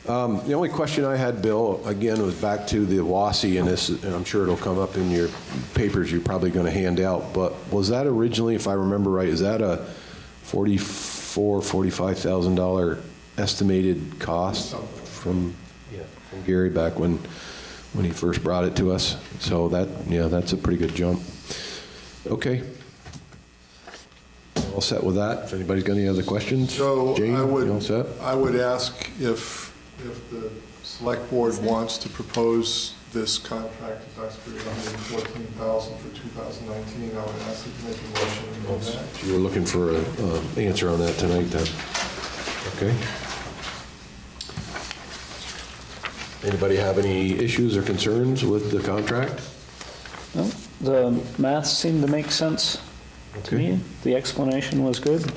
The only question I had, Bill, again, was back to the WASI, and this, and I'm sure it'll come up in your papers you're probably going to hand out, but was that originally, if I remember right, is that a $45,000 estimated cost from Gary back when he first brought it to us? So that, yeah, that's a pretty good jump. Okay. All set with that? If anybody's got any other questions? So Jane, you all set? I would ask if the select board wants to propose this contract to Duxbury, $114,000 for 2019, I would ask you to make a motion on that. You were looking for an answer on that tonight, then? Okay. Anybody have any issues or concerns with the contract? No, the math seemed to make sense to Okay. me. The explanation was good.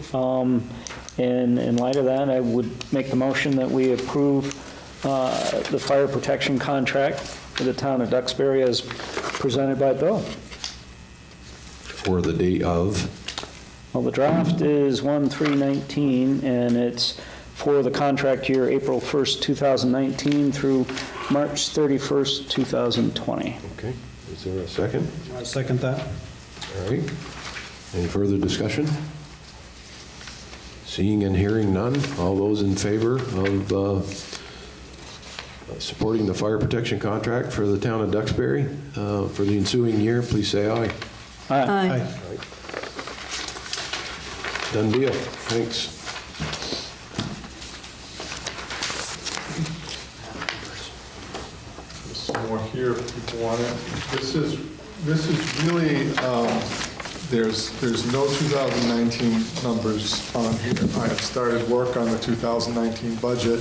And in light of that, I would make the motion that we approve the fire protection contract for the town of Duxbury as presented by Bill. For the date of? Well, the draft is 1/3/19, and it's for the contract year April 1st, 2019 through March 31st, 2020. Okay. Is there a second? I second that. All right. Any further discussion? Seeing and hearing none, all those in favor of supporting the fire protection contract for the town of Duxbury for the ensuing year, please say aye. Aye. Done deal. Thanks. There's some more here if people want it. This is really, there's no 2019 numbers on here. I have started work on the 2019 budget,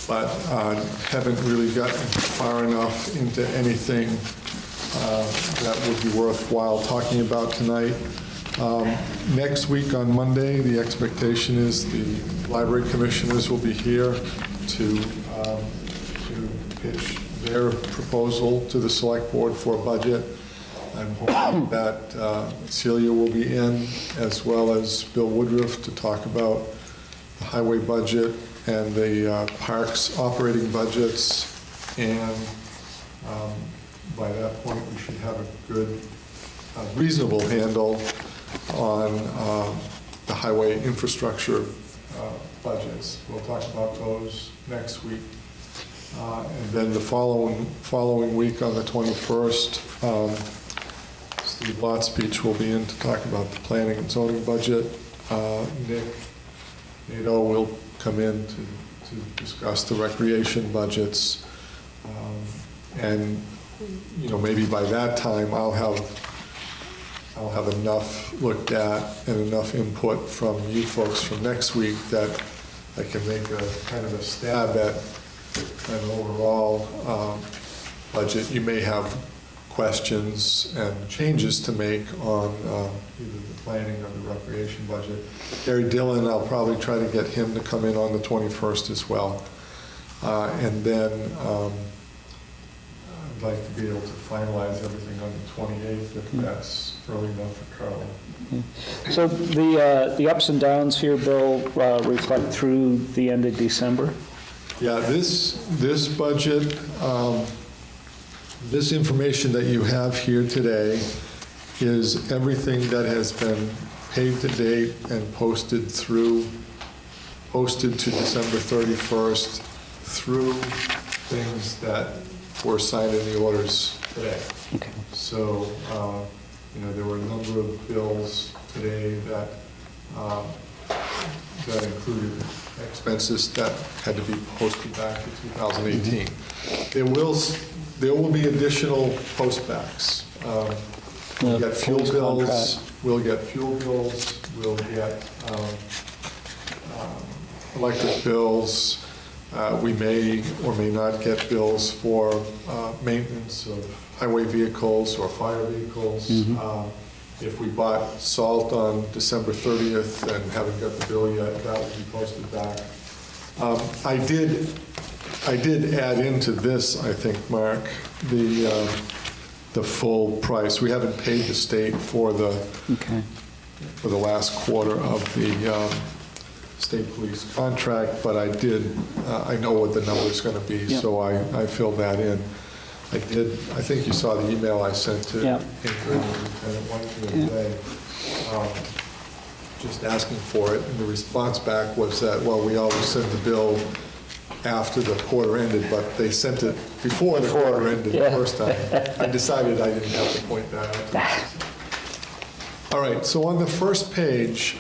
but haven't really gotten far enough into anything that would be worthwhile talking about tonight. Next week on Monday, the expectation is the library commissioners will be here to pitch their proposal to the select board for a budget. I'm hoping that Celia will be in, as well as Bill Woodruff, to talk about the highway budget and the parks operating budgets. And by that point, we should have a good, reasonable handle on the highway infrastructure budgets. We'll talk about those next week. And then the following week on the 21st, Steve Lott's speech will be in to talk about the planning and zoning budget. Nick Nato will come in to discuss the recreation budgets. And, you know, maybe by that time I'll have enough looked at and enough input from you folks from next week that I can make a kind of a stab at an overall budget. You may have questions and changes to make on either the planning or the recreation budget. Gary Dillon, I'll probably try to get him to come in on the 21st as well. And then I'd like to be able to finalize everything on the 28th if that's early enough for Carly. So the ups and downs here, Bill, reflect through the end of December? Yeah, this budget, this information that you have here today is everything that has been paid to date and posted to December 31st through things that were signed in the orders today. Okay. So, you know, there were a number of bills today that included expenses that had to be posted back to 2018. There will be additional postbacks. We'll get fuel bills, we'll get electric bills. We may or may not get bills for maintenance of highway vehicles or fire vehicles. If we bought salt on December 30th and haven't got the bill yet, that will be posted back. I did I did add into this, I think, Mark, the full price. We haven't paid the state for the last quarter of the state police contract, but I know what the number's going to be, so I filled that in. I think you saw the email I sent to Ingrid and Lieutenant Whitefield today, just asking for it, and the response back was that, well, we always send the bill after the quarter ended, but they sent it before the quarter ended the first time. I decided I didn't have to point that out. All right, so on the first page,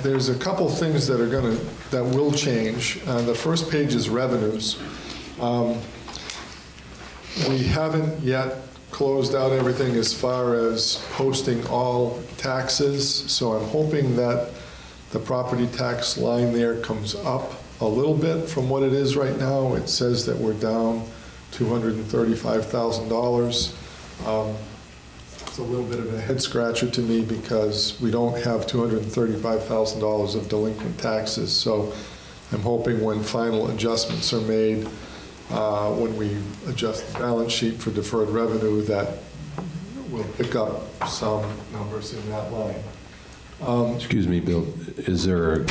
there's a couple things that will change. The first page is revenues. We haven't yet closed out everything as far as posting all taxes, so I'm hoping that the property tax line there comes up a little bit from what it is right now. It says that we're down $235,000. It's a little bit of a head scratcher to me because we don't have $235,000 of delinquent taxes. So I'm hoping when final adjustments are made, when we adjust the balance sheet for deferred revenue, that we'll pick up some numbers in that line. Excuse me, Bill, is there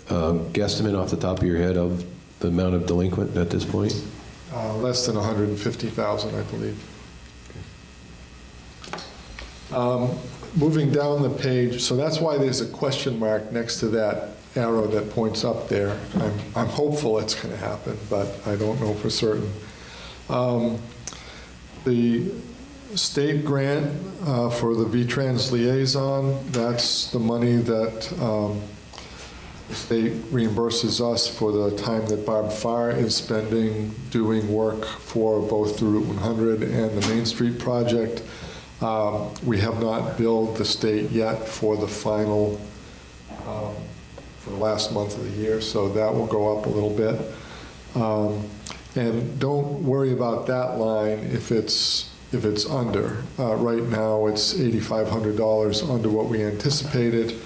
a guesstimate off the top of your head of the amount of delinquent at this point? Less than 150,000, I believe. Moving down the page, so that's why there's a question mark next to that arrow that points up there. I'm hopeful it's going to happen, but I don't know for certain. The state grant for the V-Trans liaison, that's the money that the state reimburses us for the time that Barb Farr is spending doing work for both the Route 100 and the Main Street project. We have not billed the state yet for the final, for the last month of the year, so that will go up a little bit. And don't worry about that line if it's under. Right now, it's $8,500 under what we anticipated.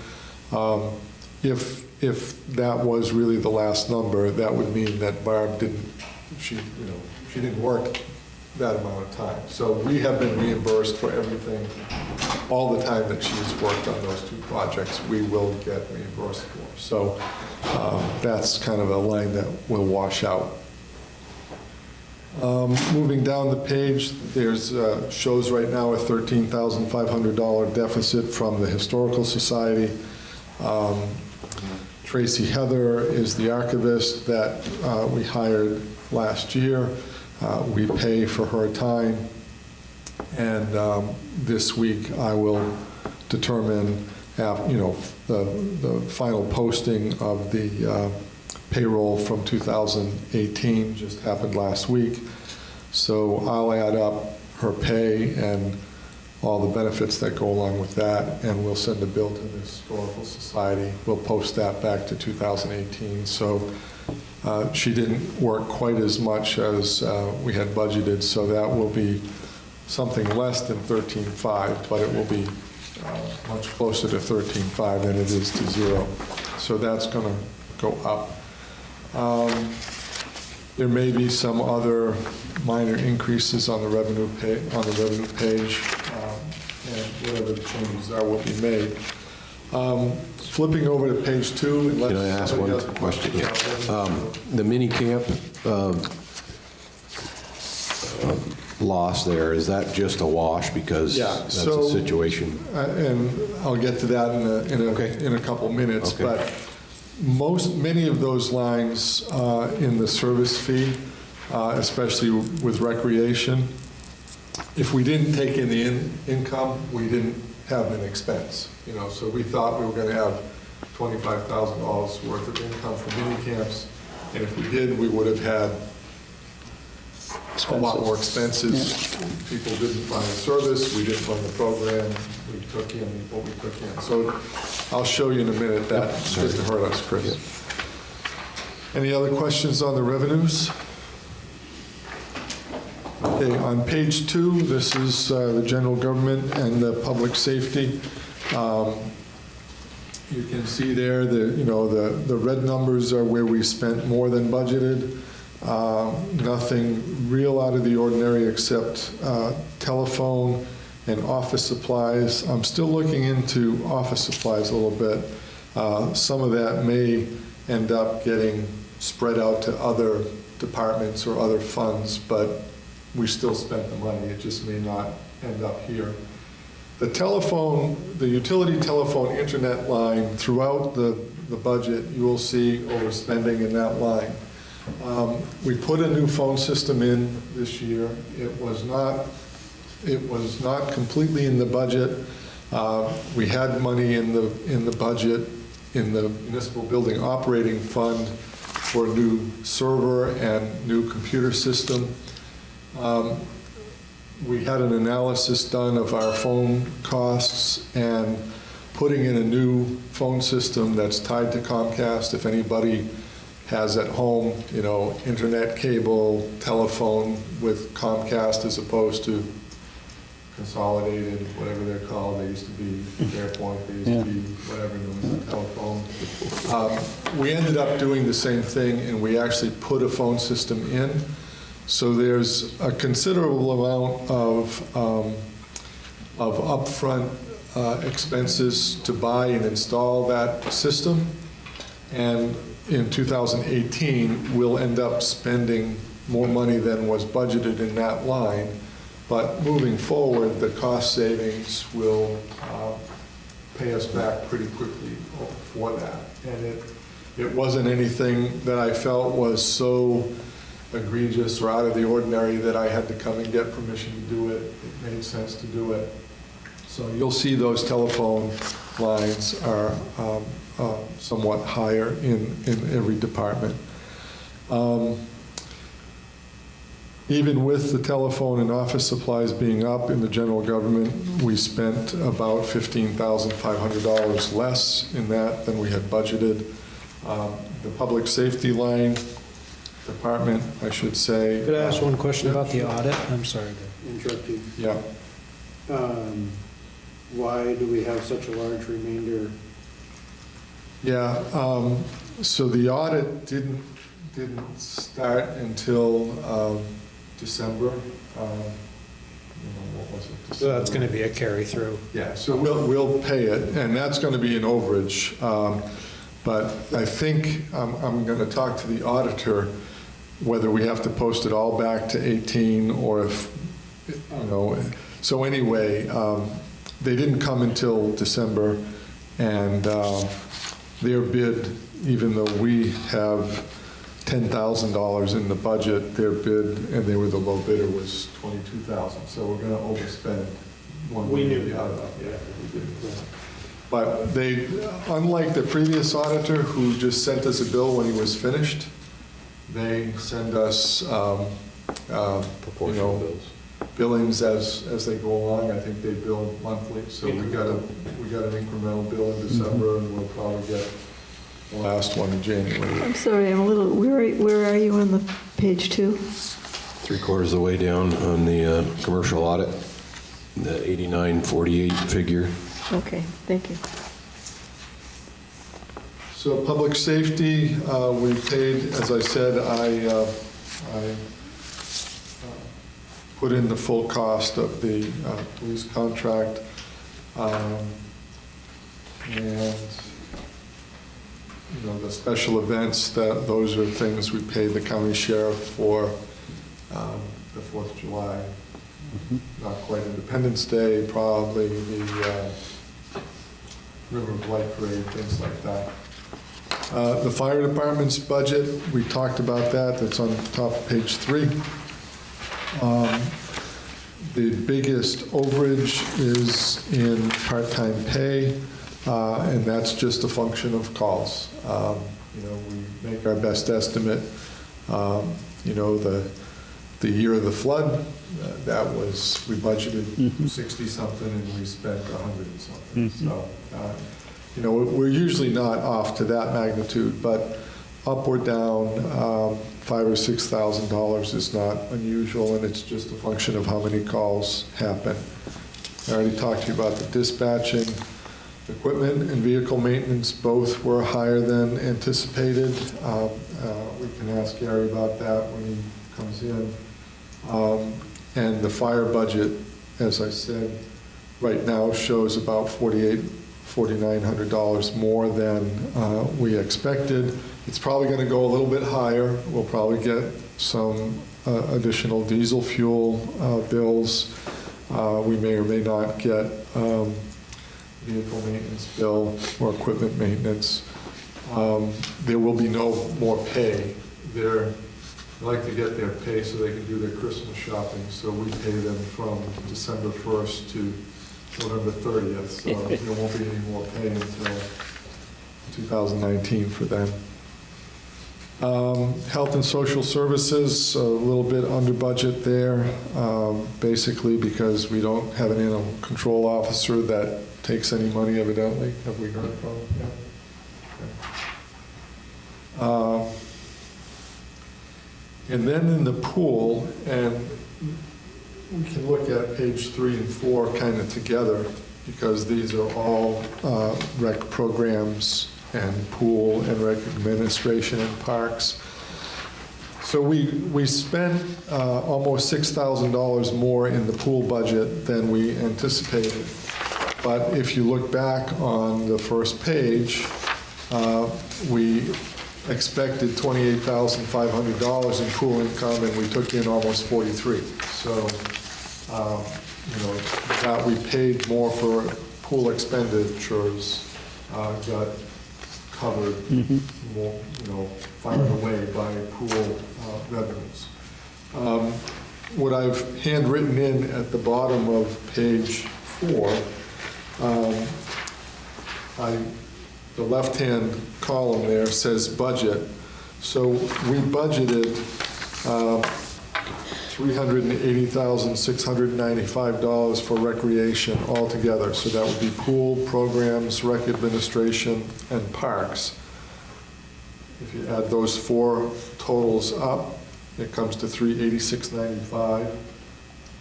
If that was really the last number, that would mean that Barb didn't work that amount of time. So we have been reimbursed for everything, all the time that she's worked on those two projects, we will get reimbursed for. So that's kind of a line that will wash out. Moving down the page, there's shows right now a $13,500 deficit from the Historical Society. Tracy Heather is the archivist that we hired last year. We pay for her time, and this week I will determine, the final posting of the payroll from 2018 just happened last week. So I'll add up her pay and all the benefits that go along with that, and we'll send a bill to the Historical Society. We'll post that back to 2018. So she didn't work quite as much as we had budgeted, so that will be something less than 13.5, but it will be much closer to 13.5 than it is to 0. So that's going to go up. There may be some other minor increases on the revenue page, and whatever the changes are will be made. Flipping over to page 2. Can I ask one question? The mini camp loss there, is that just a wash because that's a situation? And I'll get to that in a couple minutes, but many of those lines in the service fee, especially with recreation, if we didn't take in the income, we didn't have an expense. So we thought we were going to have $25,000 worth of income from mini camps, and if we did, we would have had a lot more expenses. People didn't buy the service, we didn't run the program, we took in what we took in. So I'll show you in a minute that didn't hurt us, Chris. Any other questions on the revenues? Okay, on page 2, this is the general government and the public safety. You can see there the red numbers are where we spent more than budgeted. Nothing real out of the ordinary except telephone and office supplies. I'm still looking into office supplies a little bit. Some of that may end up getting spread out to other departments or other funds, but we still spent the money. It just may not end up here. The telephone, the utility telephone internet line, throughout the budget, you will see overspending in that line. We put a new phone system in this year. It was not completely in the budget. We had money in the budget, in the municipal building operating fund for a new server and new computer system. We had an analysis done of our phone costs, and putting in a new phone system that's tied to Comcast, if anybody has at home, internet cable, telephone with Comcast as opposed to consolidated, whatever they're called. They used to be Fairpoint, they used to be whatever, known as a telephone. We ended up doing the same thing, and we actually put a phone system in. So there's a considerable amount of upfront expenses to buy and install that system. And in 2018, we'll end up spending more money than was budgeted in that line. But moving forward, the cost savings will pay us back pretty quickly for that. And it wasn't anything that I felt was so egregious or out of the ordinary that I had to come and get permission to do it. It made sense to do it. So you'll see those telephone lines are somewhat higher in every department. Even with the telephone and office supplies being up in the general government, we spent about $15,500 less in that than we had budgeted. The public safety line department, I should say. Could I ask one question about the audit? I'm sorry to interrupt you. Yeah. Why do we have such a large remainder? Yeah, so the audit didn't start until December. What was it? So that's going to be a carry through. Yeah, so we'll pay it, and that's going to be an overage. But I think I'm going to talk to the auditor whether we have to post it all back to 18 or if, so anyway, they didn't come until December, and their bid, even though we have $10,000 in the budget, their bid, and they were the low bidder, was $22,000. So we're going to overspend one way or the other. Yeah, we did. But they, unlike the previous auditor who just sent us a bill when he was finished, they send us Proportional bills. billings as they go along. I think they bill monthly, so we got an incremental bill in December, and we'll probably get the last one in January. I'm sorry, I'm a little, where are you on the page 2? 3/4 of the way down on the commercial audit, the 8948 figure. Okay, thank you. So public safety, we paid, as I said, I put in the full cost of the police contract. And, the special events, those are things we paid the county sheriff for the 4th of July. Not quite Independence Day, probably the River of Light Parade, things like that. The fire department's budget, we talked about that. That's on top of page 3. The biggest overage is in part-time pay, and that's just a function of calls. We make our best estimate. The year of the flood, that was, we budgeted 60-something and we spent 100 and something. So, we're usually not off to that magnitude, but up or down $5,000 or $6,000 is not unusual, and it's just a function of how many calls happen. I already talked to you about the dispatching. Equipment and vehicle maintenance both were higher than anticipated. We can ask Gary about that when he comes in. And the fire budget, as I said, right now shows about $4,900 more than we expected. It's probably going to go a little bit higher. We'll probably get some additional diesel fuel bills. We may or may not get vehicle maintenance bill or equipment maintenance. There will be no more pay. They like to get their pay so they can do their Christmas shopping, so we pay them from December 1st to November 30th, so there won't be any more pay until 2019 for them. Health and social services, a little bit under budget there, basically because we don't have an animal control officer that takes any money evidently. Have we heard from him yet? Okay. And then in the pool, and we can look at page 3 and 4 kind of together because these are all rec programs and pool and rec administration and parks. So we spent almost $6,000 more in the pool budget than we anticipated. But if you look back on the first page, we expected $28,500 in pool income, and we took in almost 43. So, that we paid more for pool expenditures got covered more, fired away by pool revenues. What I've handwritten in at the bottom of page 4, the left-hand column there says budget. So we budgeted $380,695 for recreation altogether. So that would be pool, programs, rec administration, and parks. If you add those 4 totals up, it comes to $386,95.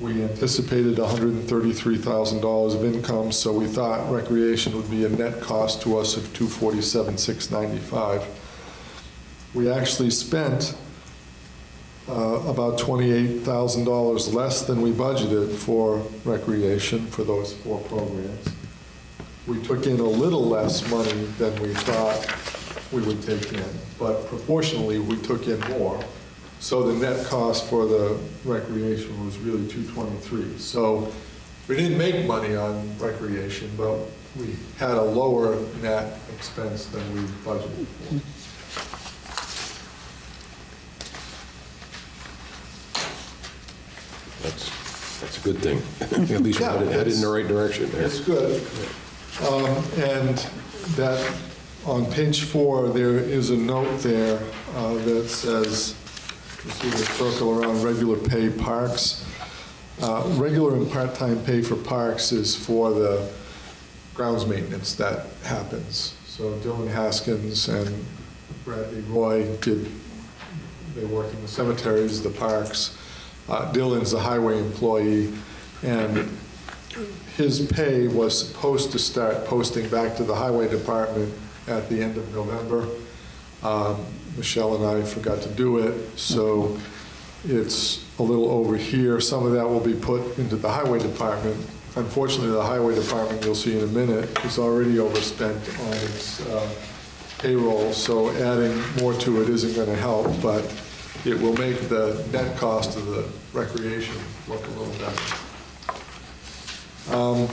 We anticipated $133,000 of income, so we thought recreation would be a net cost to us of $247,695. We actually spent about $28,000 less than we budgeted for recreation for those 4 programs. We took in a little less money than we thought we would take in, but proportionally we took in more. So the net cost for the recreation was really $223. So we didn't make money on recreation, but we had a lower net expense than we budgeted for. That's a good thing. At least we're headed in the right direction there. It's good. And that, on page 4, there is a note there that says, you see the circle around regular pay parks. Regular and part-time pay for parks is for the grounds maintenance that happens. So Dylan Haskins and Bradley Roy they work in the cemeteries, the parks. Dylan's a highway employee, and his pay was supposed to start posting back to the highway department at the end of November. Michelle and I forgot to do it, so it's a little over here. Some of that will be put into the highway department. Unfortunately, the highway department, you'll see in a minute, is already overspent on its payroll, so adding more to it isn't going to help, but it will make the net cost of the recreation look a little better.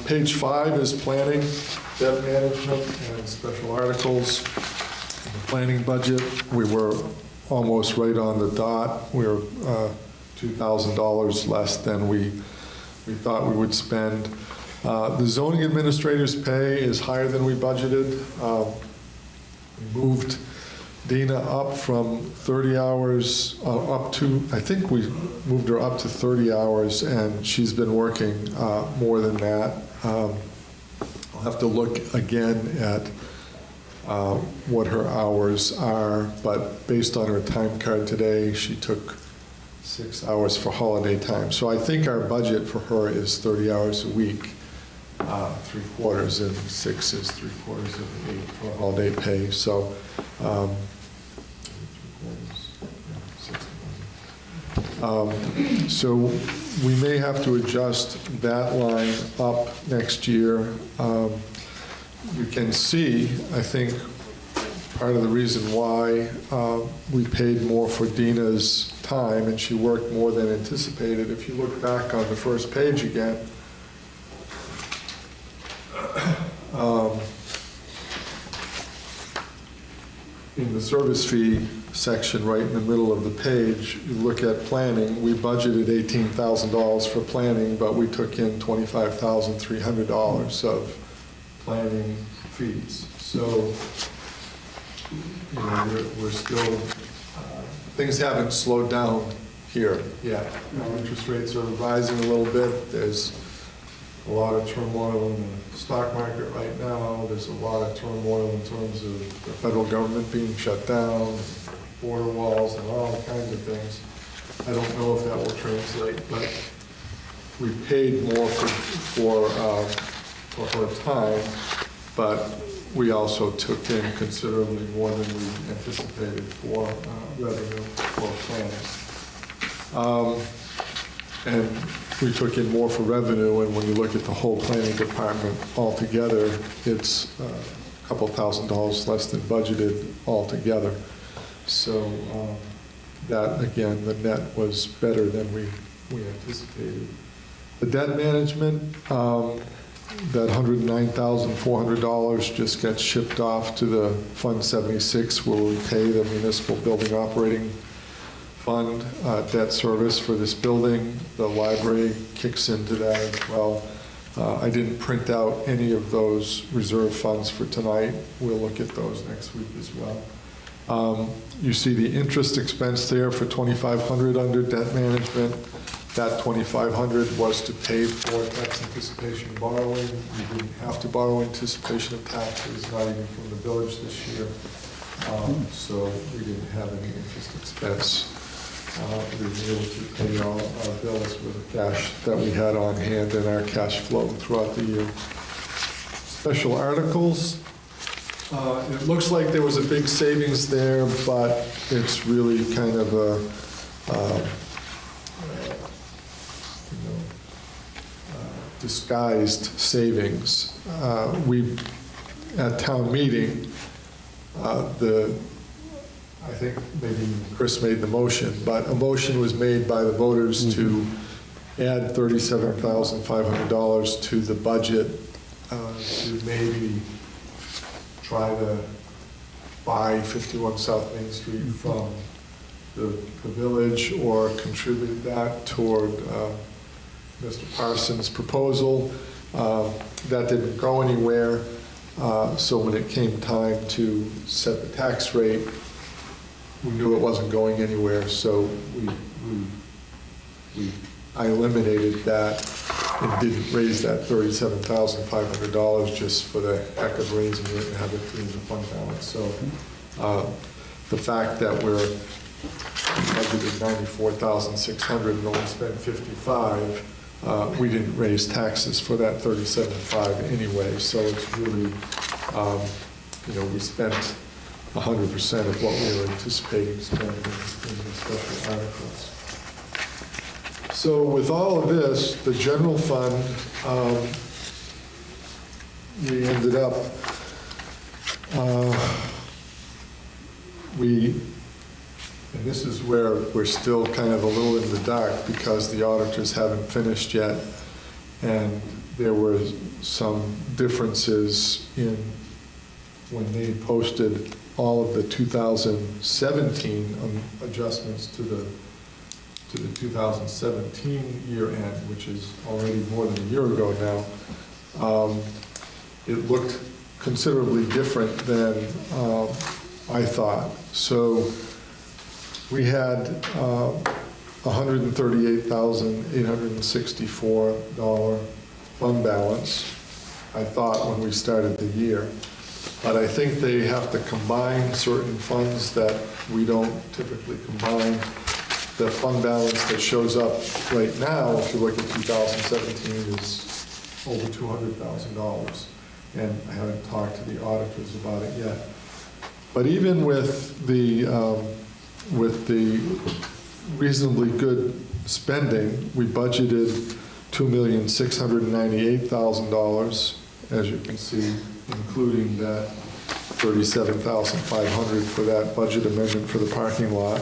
Page 5 is planning, debt management, and special articles. In the planning budget, we were almost right on the dot. We were $2,000 less than we thought we would spend. The zoning administrator's pay is higher than we budgeted. We moved Dina up from 30 hours up to, I think we moved her up to 30 hours, and she's been working more than that. I'll have to look again at what her hours are, but based on her time card today, she took 6 hours for holiday time. So I think our budget for her is 30 hours a week. 3/4, and 6 is 3/4 of 8 for holiday pay, so, 3/4, so we may have to adjust that line up next year. You can see, I think, part of the reason why we paid more for Dina's time, and she worked more than anticipated. If you look back on the first page again, in the service fee section, right in the middle of the page, you look at planning, we budgeted $18,000 for planning, but we took in $25,300 of planning fees. So, you know, we're still, things haven't slowed down here yet. You know, interest rates are rising a little bit. There's a lot of turmoil in the stock market right now. There's a lot of turmoil in terms of the federal government being shut down, border walls, and all kinds of things. I don't know if that will translate, but we paid more for her time, but we also took in considerably more than we anticipated for revenue for planning. And we took in more for revenue, and when you look at the whole planning department altogether, it's a couple $1,000s less than budgeted altogether. So that, again, the net was better than we anticipated. The debt management, that $109,400 just gets shipped off to the Fund 76, where we pay the municipal building operating fund debt service for this building. The library kicks into that as well. I didn't print out any of those reserve funds for tonight. We'll look at those next week as well. You see the interest expense there for $2,500 under debt management. That $2,500 was to pay for tax anticipation borrowing. We didn't have to borrow anticipation of taxes, not even from the village this year. So we didn't have any interest expense. We were able to pay all our bills with the cash that we had on hand and our cash flow throughout the year. Special articles. It looks like there was a big savings there, but it's really kind of a disguised savings. We, at town meeting, I think maybe Chris made the motion, but a motion was made by the voters to add $37,500 to the budget to maybe try to buy 51 South Main Street from the village, or contribute that toward Mr. Parsons' proposal. That didn't go anywhere, so when it came time to set the tax rate, we knew it wasn't going anywhere, so I eliminated that and didn't raise that $37,500 just for the heck of raising it and have it in the fund balance. So the fact that we're budgeted $94,600 and only spent $55,000, we didn't raise taxes for that $37,500 anyway. So it's really, you know, we spent 100% of what we were anticipating spending in the special articles. So with all of this, the general fund, we ended up, and this is where we're still kind of a little in the dark because the auditors haven't finished yet, and there were some differences in when they posted all of the 2017 adjustments to the 2017 year end, which is already more than a year ago now. It looked considerably different than I thought. So we had $138,864 fund balance, I thought, when we started the year. But I think they have to combine certain funds that we don't typically combine. The fund balance that shows up right now, if you look at 2017, is over $200,000. And I haven't talked to the auditors about it yet. But even with the reasonably good spending, we budgeted $2,698,000, as you can see, including that $37,500 for that budget amendment for the parking lot.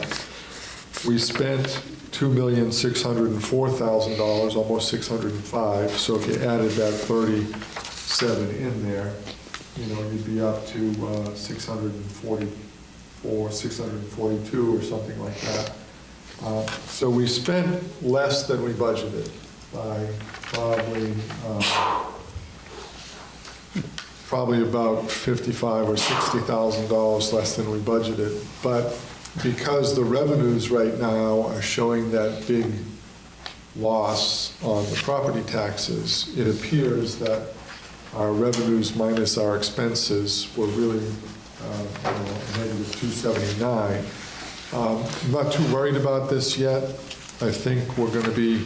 We spent $2,604,000, almost $605,000. So if you added that 37 in there, you'd be up to 644, 642 or something like that. So we spent less than we budgeted by probably about $55,000 or $60,000 less than we budgeted. But because the revenues right now are showing that big loss on the property taxes, it appears that our revenues minus our expenses were really negative 279. I'm not too worried about this yet. I think we're going to be,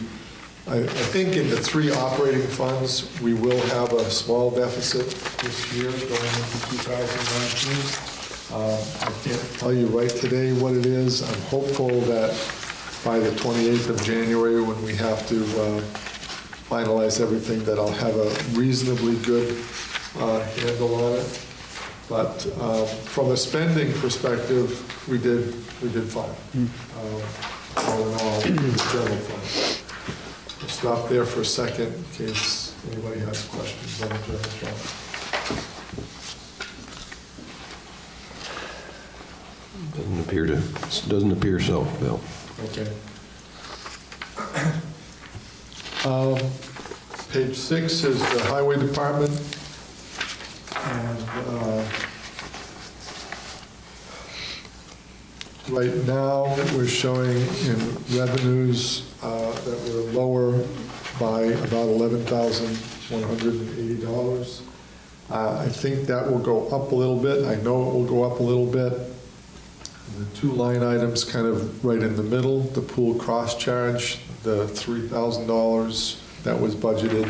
I think in the 3 operating funds, we will have a small deficit this year going into 2019. I can't tell you right today what it is. I'm hopeful that by the 28th of January, when we have to finalize everything, that I'll have a reasonably good handle on it. But from a spending perspective, we did fine. All in all, in the general fund. I'll stop there for a second in case anybody has questions on the general fund. Doesn't appear so, Bill. Okay. Page 6 is the highway department. And right now, we're showing in revenues that we're lower by about $11,180. I think that will go up a little bit. I know it will go up a little bit. The 2 line items kind of right in the middle, the pool cross charge, the $3,000 that was budgeted.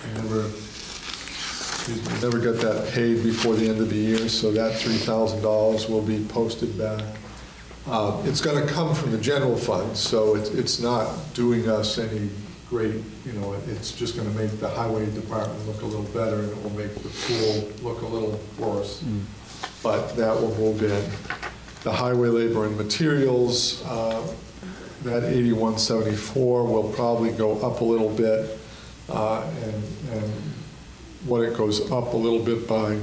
I never got that paid before the end of the year, so that $3,000 will be posted back. It's going to come from the general fund, so it's not doing us any great, it's just going to make the highway department look a little better, and it will make the pool look a little worse. But that will move in. The highway labor and materials, that 8174 will probably go up a little bit, and what it goes up a little bit by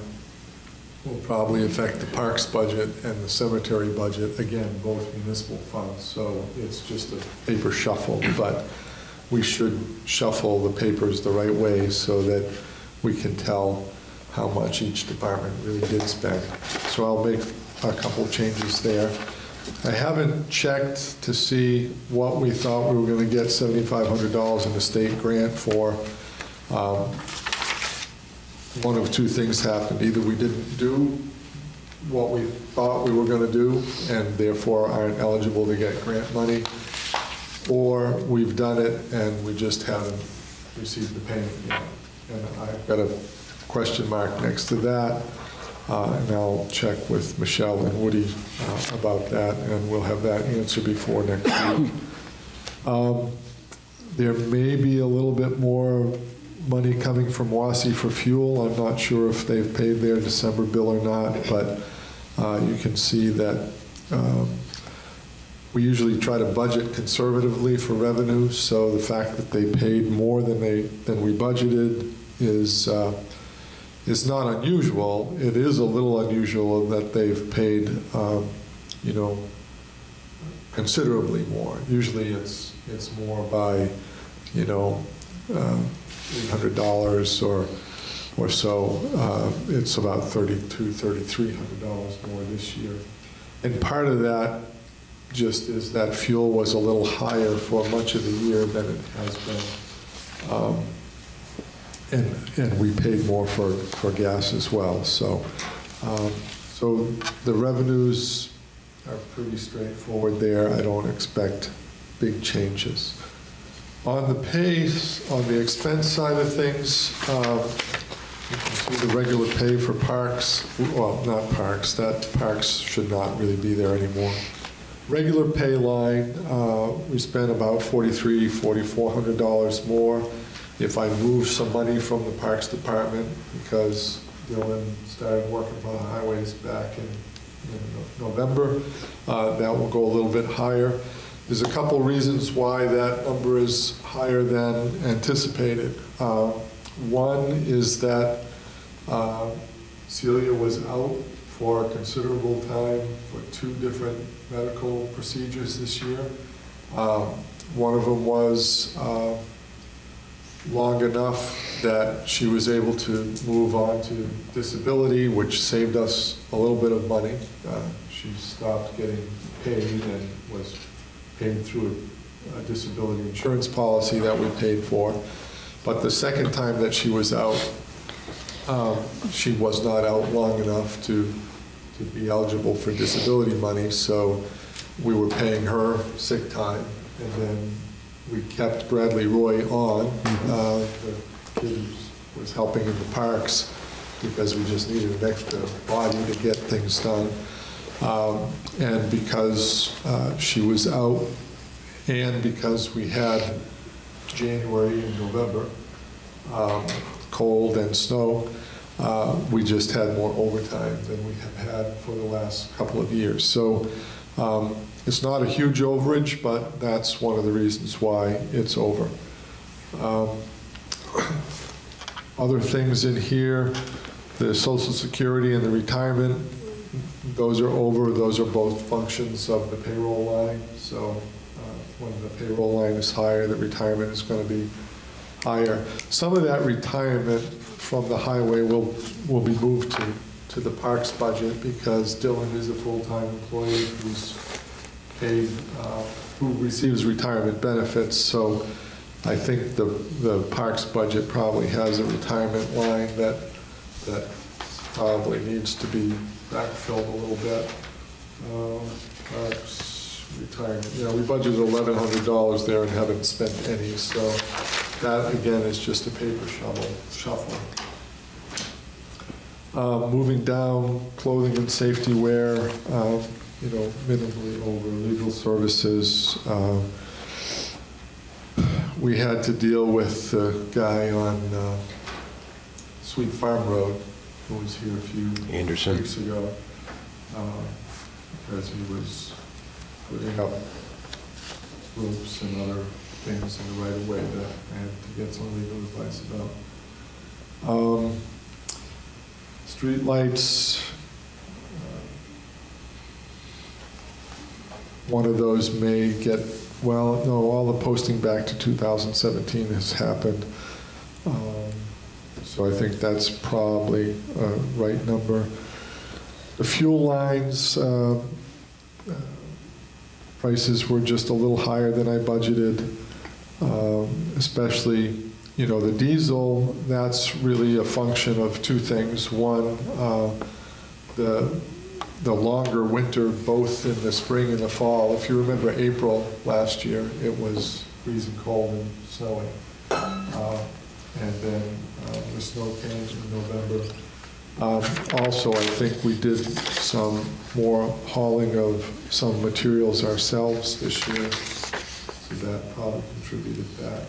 will probably affect the parks budget and the cemetery budget, again, both municipal funds. So it's just a paper shuffle, but we should shuffle the papers the right way so that we can tell how much each department really did spend. So I'll make a couple changes there. I haven't checked to see what we thought we were going to get $7,500 in the state grant for. One of 2 things happened. Either we didn't do what we thought we were going to do and therefore aren't eligible to get grant money, or we've done it and we just haven't received the payment yet. And I've got a question mark next to that, and I'll check with Michelle and Woody about that, and we'll have that answer before next week. There may be a little bit more money coming from WASI for fuel. I'm not sure if they've paid their December bill or not, but you can see that we usually try to budget conservatively for revenue, so the fact that they paid more than we budgeted is not unusual. It is a little unusual that they've paid, considerably more. Usually it's more by, $800 or so. It's about $3,200, $3,300 more this year. And part of that just is that fuel was a little higher for much of the year than it has been. And we paid more for gas as well. So the revenues are pretty straightforward there. I don't expect big changes. On the on the expense side of things, you can see the regular pay for parks, well, not parks, that parks should not really be there anymore. Regular pay line, we spent about $4,300, $4,400 more. If I move some money from the Parks Department, because Dylan started working on the highways back in November, that will go a little bit higher. There's a couple reasons why that number is higher than anticipated. One is that Celia was out for a considerable time for 2 different medical procedures this year. One of them was long enough that she was able to move on to disability, which saved us a little bit of money. She stopped getting paid and was paid through a disability insurance policy that we paid for. But the second time that she was out, she was not out long enough to be eligible for disability money, so we were paying her sick time, and then we kept Bradley Roy on, the kid who was helping in the parks, because we just needed an extra body to get things done. And because she was out, and because we had January and November, cold and snow, we just had more overtime than we have had for the last couple of years. So it's not a huge overage, but that's one of the reasons why it's over. Other things in here, the Social Security and the retirement, those are over. Those are both functions of the payroll line. So when the payroll line is higher, the retirement is going to be higher. Some of that retirement from the highway will be moved to the parks budget, because Dylan is a full-time employee who's paid, who receives retirement benefits. So I think the parks budget probably has a retirement line that probably needs to be backfilled a little bit. Parks, retirement, we budgeted $1,100 there and haven't spent any, so that again is just a paper shuffle. Moving down, clothing and safety wear, minimally over. Legal services, we had to deal with the guy on Sweet Farm Road who was here a few weeks ago, because he was putting up roofs and other things in the right of way that I had to get some legal advice about. Street lights, one of those may get, well, no, all the posting back to 2017 has happened. So I think that's probably a right number. The fuel lines, prices were just a little higher than I budgeted, especially, the diesel. That's really a function of 2 things. One, the longer winter, both in the spring and the fall. If you remember April last year, it was freezing cold and snowing. And then the snow came in November. Also, I think we did some more hauling of some materials ourselves this year, so that probably contributed that.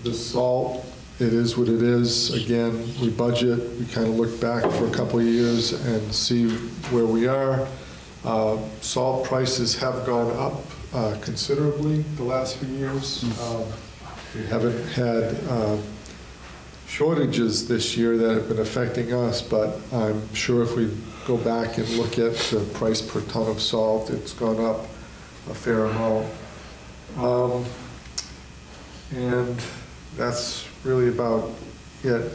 The salt, it is what it is. Again, we budget, we kind of look back for a couple of years and see where we are. Salt prices have gone up considerably the last few years. We haven't had shortages this year that have been affecting us, but I'm sure if we go back and look at the price per ton of salt, it's gone up a fair amount. And that's really about it.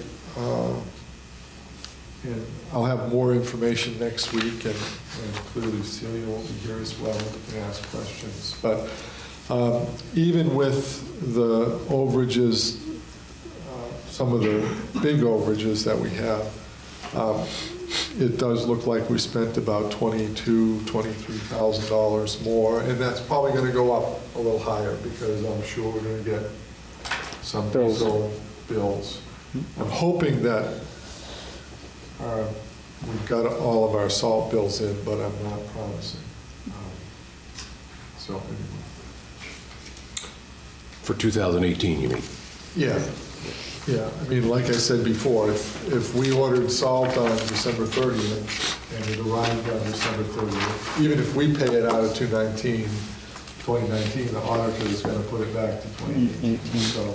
And I'll have more information next week, and clearly Celia will be here as well and ask questions. But even with the overages, some of the big overages that we have, it does look like we spent about $23,000 more, and that's probably going to go up a little higher because I'm sure we're going to get some Bills. diesel bills. I'm hoping that we've got all of our salt bills in, but I'm not promising. So anyway. For 2018, you mean? Yeah, yeah. I mean, like I said before, if we ordered salt on December 30th and it arrived on December 30th, even if we pay it out of 2019, the auditor is going to put it back to 2018. So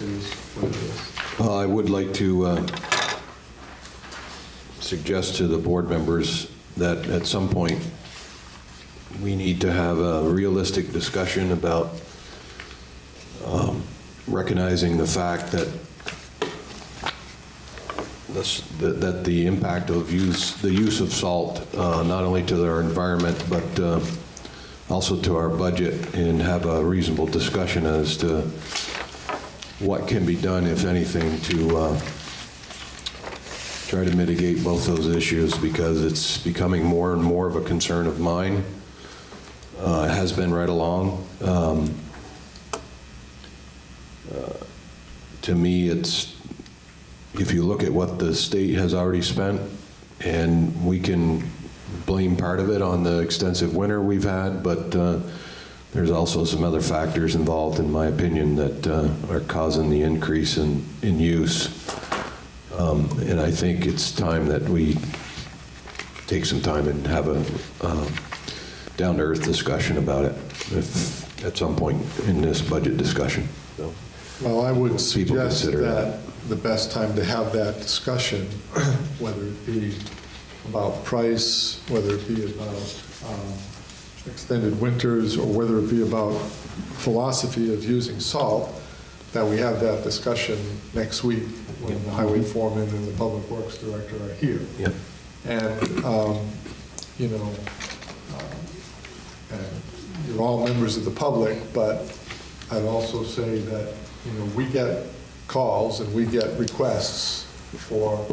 it is what it is. I would like to suggest to the board members that at some point, we need to have a realistic discussion about recognizing the fact that that the impact of the use of salt, not only to our environment, but also to our budget, and have a reasonable discussion as to what can be done, if anything, to try to mitigate both those issues, because it's becoming more and more of a concern of mine. It has been right along. To me, it's, if you look at what the state has already spent, and we can blame part of it on the extensive winter we've had, but there's also some other factors involved, in my opinion, that are causing the increase in use. And I think it's time that we take some time and have a down-to-earth discussion about it, if at some point in this budget discussion. So, Well, I would people suggest consider that the best time to have that discussion, whether it be about price, whether it be about extended winters, or whether it be about philosophy of using salt, that we have that discussion next week when the highway foreman and the public works director are here. Yep. And, you know, and you're all members of the public, but I'd also say that, you know, we get calls and we get requests for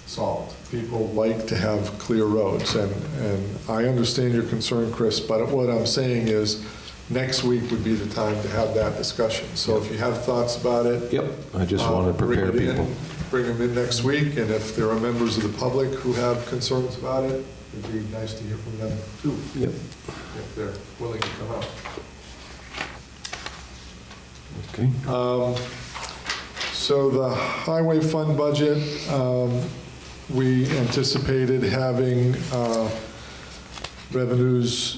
salt. People like to have clear roads, and I understand your concern, Chris, but what I'm saying is next week would be the time to have that discussion. So if you have thoughts about it. Yep, I just want to prepare people. Bring them in next week, and if there are members of the public who have concerns about it, it'd be nice to hear from them too. Yep. If they're willing to come out. Okay. So the highway fund budget, we anticipated having revenues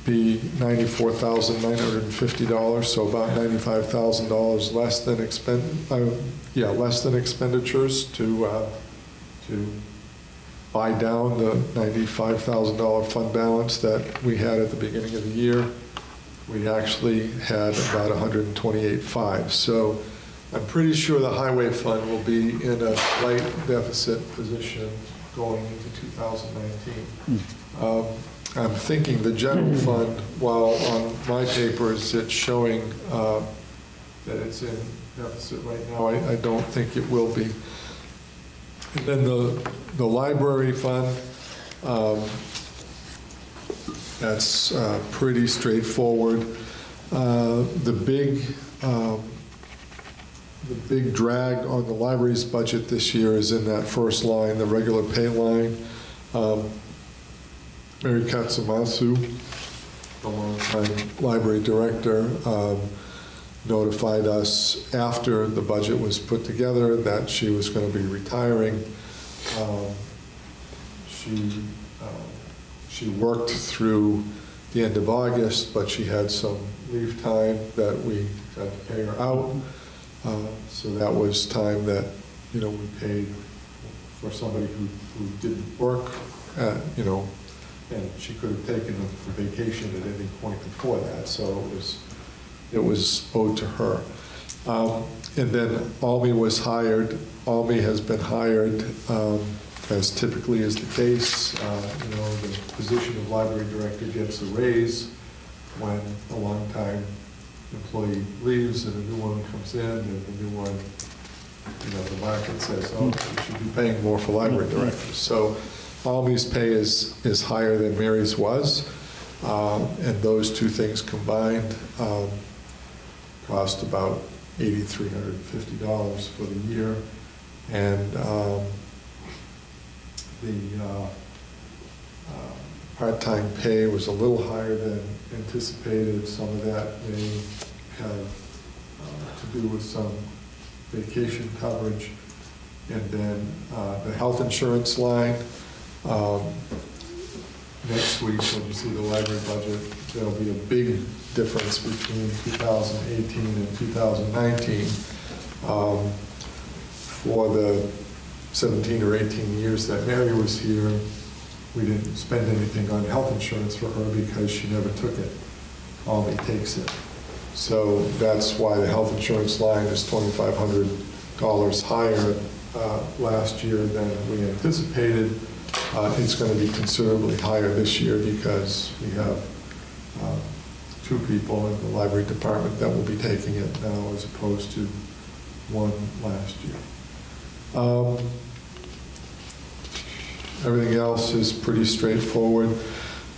be $94,950, so about $95,000 less than less than expenditures to buy down the $95,000 fund balance that we had at the beginning of the year. We actually had about $128,500. So I'm pretty sure the highway fund will be in a slight deficit position going into 2019. I'm thinking the general fund, while on my papers it's showing that it's in deficit right now, I don't think it will be. And then the library fund, that's pretty straightforward. The big drag on the library's budget this year is in that first line, the regular pay line. Mary Katsumasu, the longtime library director, notified us after the budget was put together that she was going to be retiring. She worked through the end of August, but she had some leave time that we had to pay her out. So that was time that, you know, we paid for somebody who didn't work, you know, and she could have taken a vacation at any point before that, so it was owed to her. And then Almy was hired. Almy has been hired, as typically is the case. You know, the position of library director gets a raise when a longtime employee leaves and a new one comes in, and the new one the market says, oh, you should be paying more for library directors. So Almy's pay is higher than Mary's was, and those two things combined cost about $8,350 for the year. And the part-time pay was a little higher than anticipated. Some of that may have to do with some vacation coverage. And then the health insurance line, next week when you see the library budget, there'll be a big difference between 2018 and 2019. For the 17 or 18 years that Mary was here, we didn't spend anything on health insurance for her because she never took it. Almy takes it. So that's why the health insurance line is $2,500 higher last year than we anticipated. It's going to be considerably higher this year because we have 2 people in the library department that will be taking it now as opposed to 1 last year. Everything else is pretty straightforward.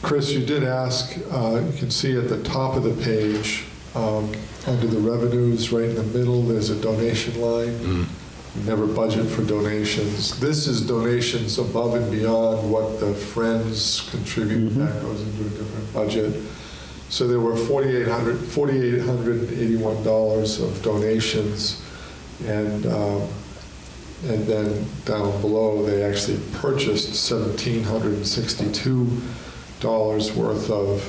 Chris, you did ask, you can see at the top of the page, under the revenues, right in the middle, there's a donation line. We never budget for donations. This is donations above and beyond what the Friends contribute. That goes into a different budget. So there were $4,881 of donations, and then down below, they actually purchased $1,762 worth of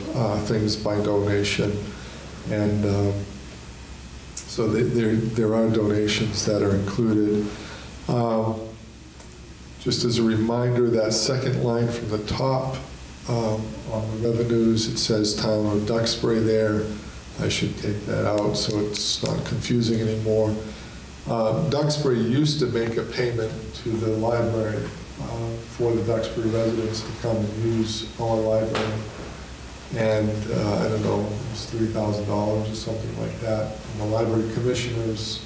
things by donation. And so there are donations that are included. Just as a reminder, that second line from the top on the revenues, it says Town of Duxbury there. I should take that out so it's not confusing anymore. Duxbury used to make a payment to the library for the Duxbury residents to come and use our library. And I don't know, it was $3,000 or something like that. And the library commissioners,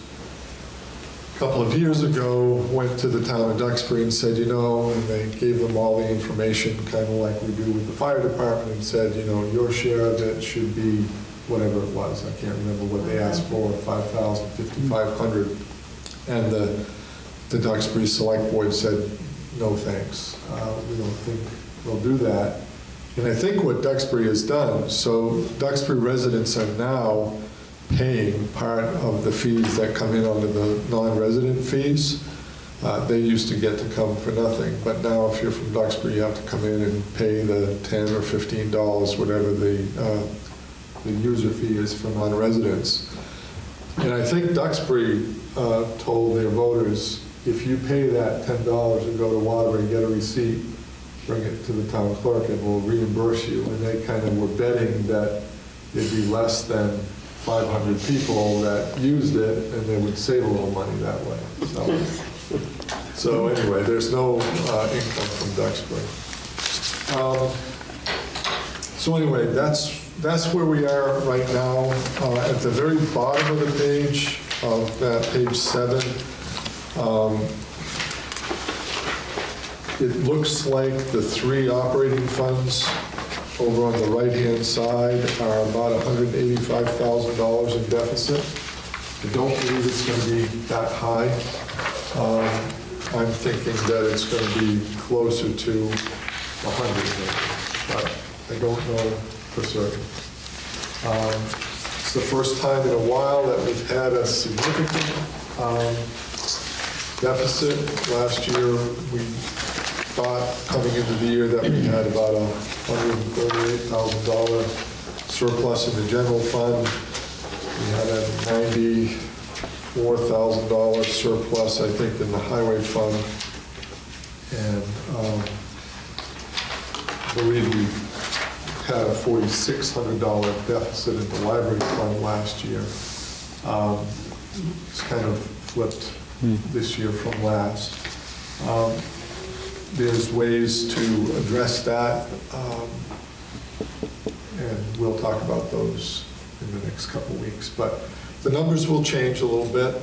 a couple of years ago, went to the town of Duxbury and said, and they gave them all the information, kind of like we do with the fire department, and said, your share of it should be whatever it was. I can't remember what they asked for, $5,000, $5,500. And the Duxbury Select Board said, no thanks. We don't think we'll do that. And I think what Duxbury has done, so Duxbury residents are now paying part of the fees that come in under the non-resident fees. They used to get to come for nothing, but now if you're from Duxbury, you have to come in and pay the $10 or $15, whatever the user fee is for non-residents. And I think Duxbury told their voters, if you pay that $10 and go to Waterbury and get a receipt, bring it to the town clerk and we'll reimburse you. And they kind of were betting that it'd be less than 500 people that used it and they would save a little money that way. So anyway, there's no income from Duxbury. So anyway, that's where we are right now. At the very bottom of the page, of that page 7, it looks like the 3 operating funds over on the right-hand side are about $185,000 in deficit. I don't believe it's going to be that high. I'm thinking that it's going to be closer to 100, but I don't know for certain. It's the first time in a while that we've had a significant deficit. Last year, we thought coming into the year that we had about a $138,000 surplus in the general fund. We had a $94,000 surplus, I think, in the highway fund. And I believe we had a $4,600 deficit in the library fund last year. It's kind of flipped this year from last. There's ways to address that, and we'll talk about those in the next couple of weeks. But the numbers will change a little bit.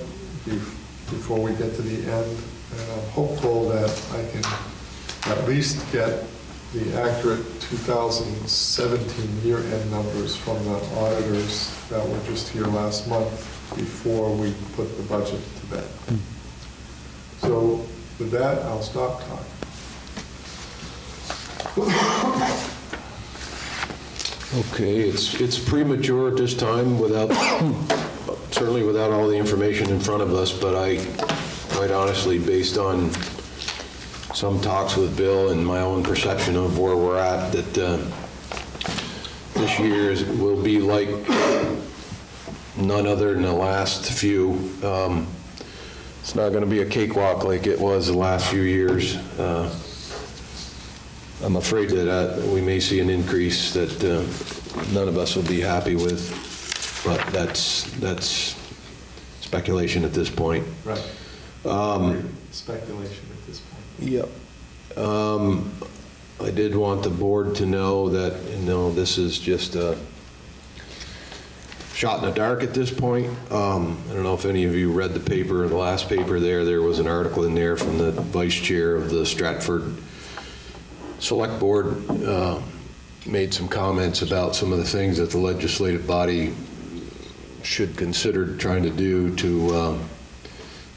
Be before we get to the end. And I'm hopeful that I can at least get the accurate 2017 year-end numbers from the auditors that were just here last month before we put the budget to bed. So with that, I'll stop talking. Okay, it's premature at this time certainly without all the information in front of us, but I, quite honestly, based on some talks with Bill and my own perception of where we're at, that this year will be like none other than the last few. It's not going to be a cakewalk like it was the last few years. I'm afraid that we may see an increase that none of us will be happy with, but that's speculation at this point. Right. Speculation at this point. Yep. I did want the board to know that, this is just a shot in the dark at this point. I don't know if any of you read the paper, the last paper there was an article in there from the vice chair of the Stratford Selectboard, made some comments about some of the things that the legislative body should consider trying to do to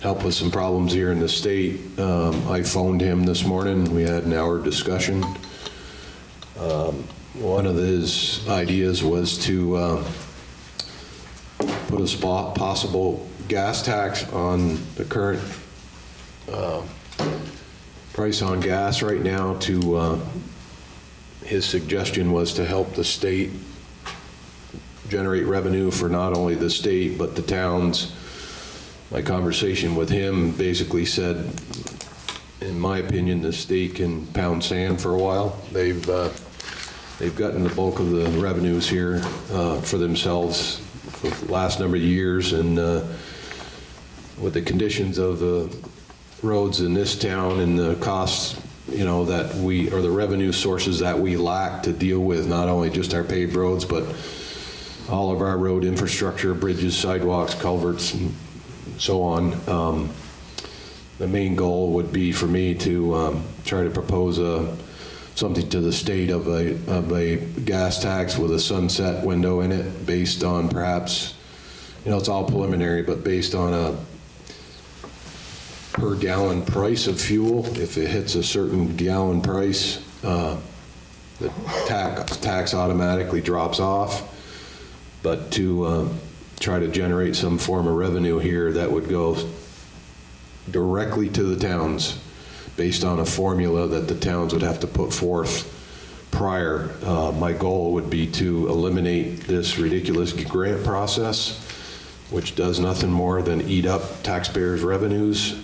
help with some problems here in the state. I phoned him this morning. We had an hour discussion. One of his ideas was to put a possible gas tax on the current price on gas right now. To his suggestion was to help the state generate revenue for not only the state but the towns. My conversation with him basically said, in my opinion, the state can pound sand for a while. They've gotten the bulk of the revenues here for themselves for the last number of years, and with the conditions of the roads in this town and the costs, that or the revenue sources that we lack to deal with, not only just our paved roads, but all of our road infrastructure, bridges, sidewalks, culverts, and so on. The main goal would be for me to try to propose something to the state of a gas tax with a sunset window in it, based on perhaps, it's all preliminary, but based on a per gallon price of fuel. If it hits a certain gallon price, the tax automatically drops off. But to try to generate some form of revenue here that would go directly to the towns based on a formula that the towns would have to put forth prior. My goal would be to eliminate this ridiculous grant process, which does nothing more than eat up taxpayers' revenues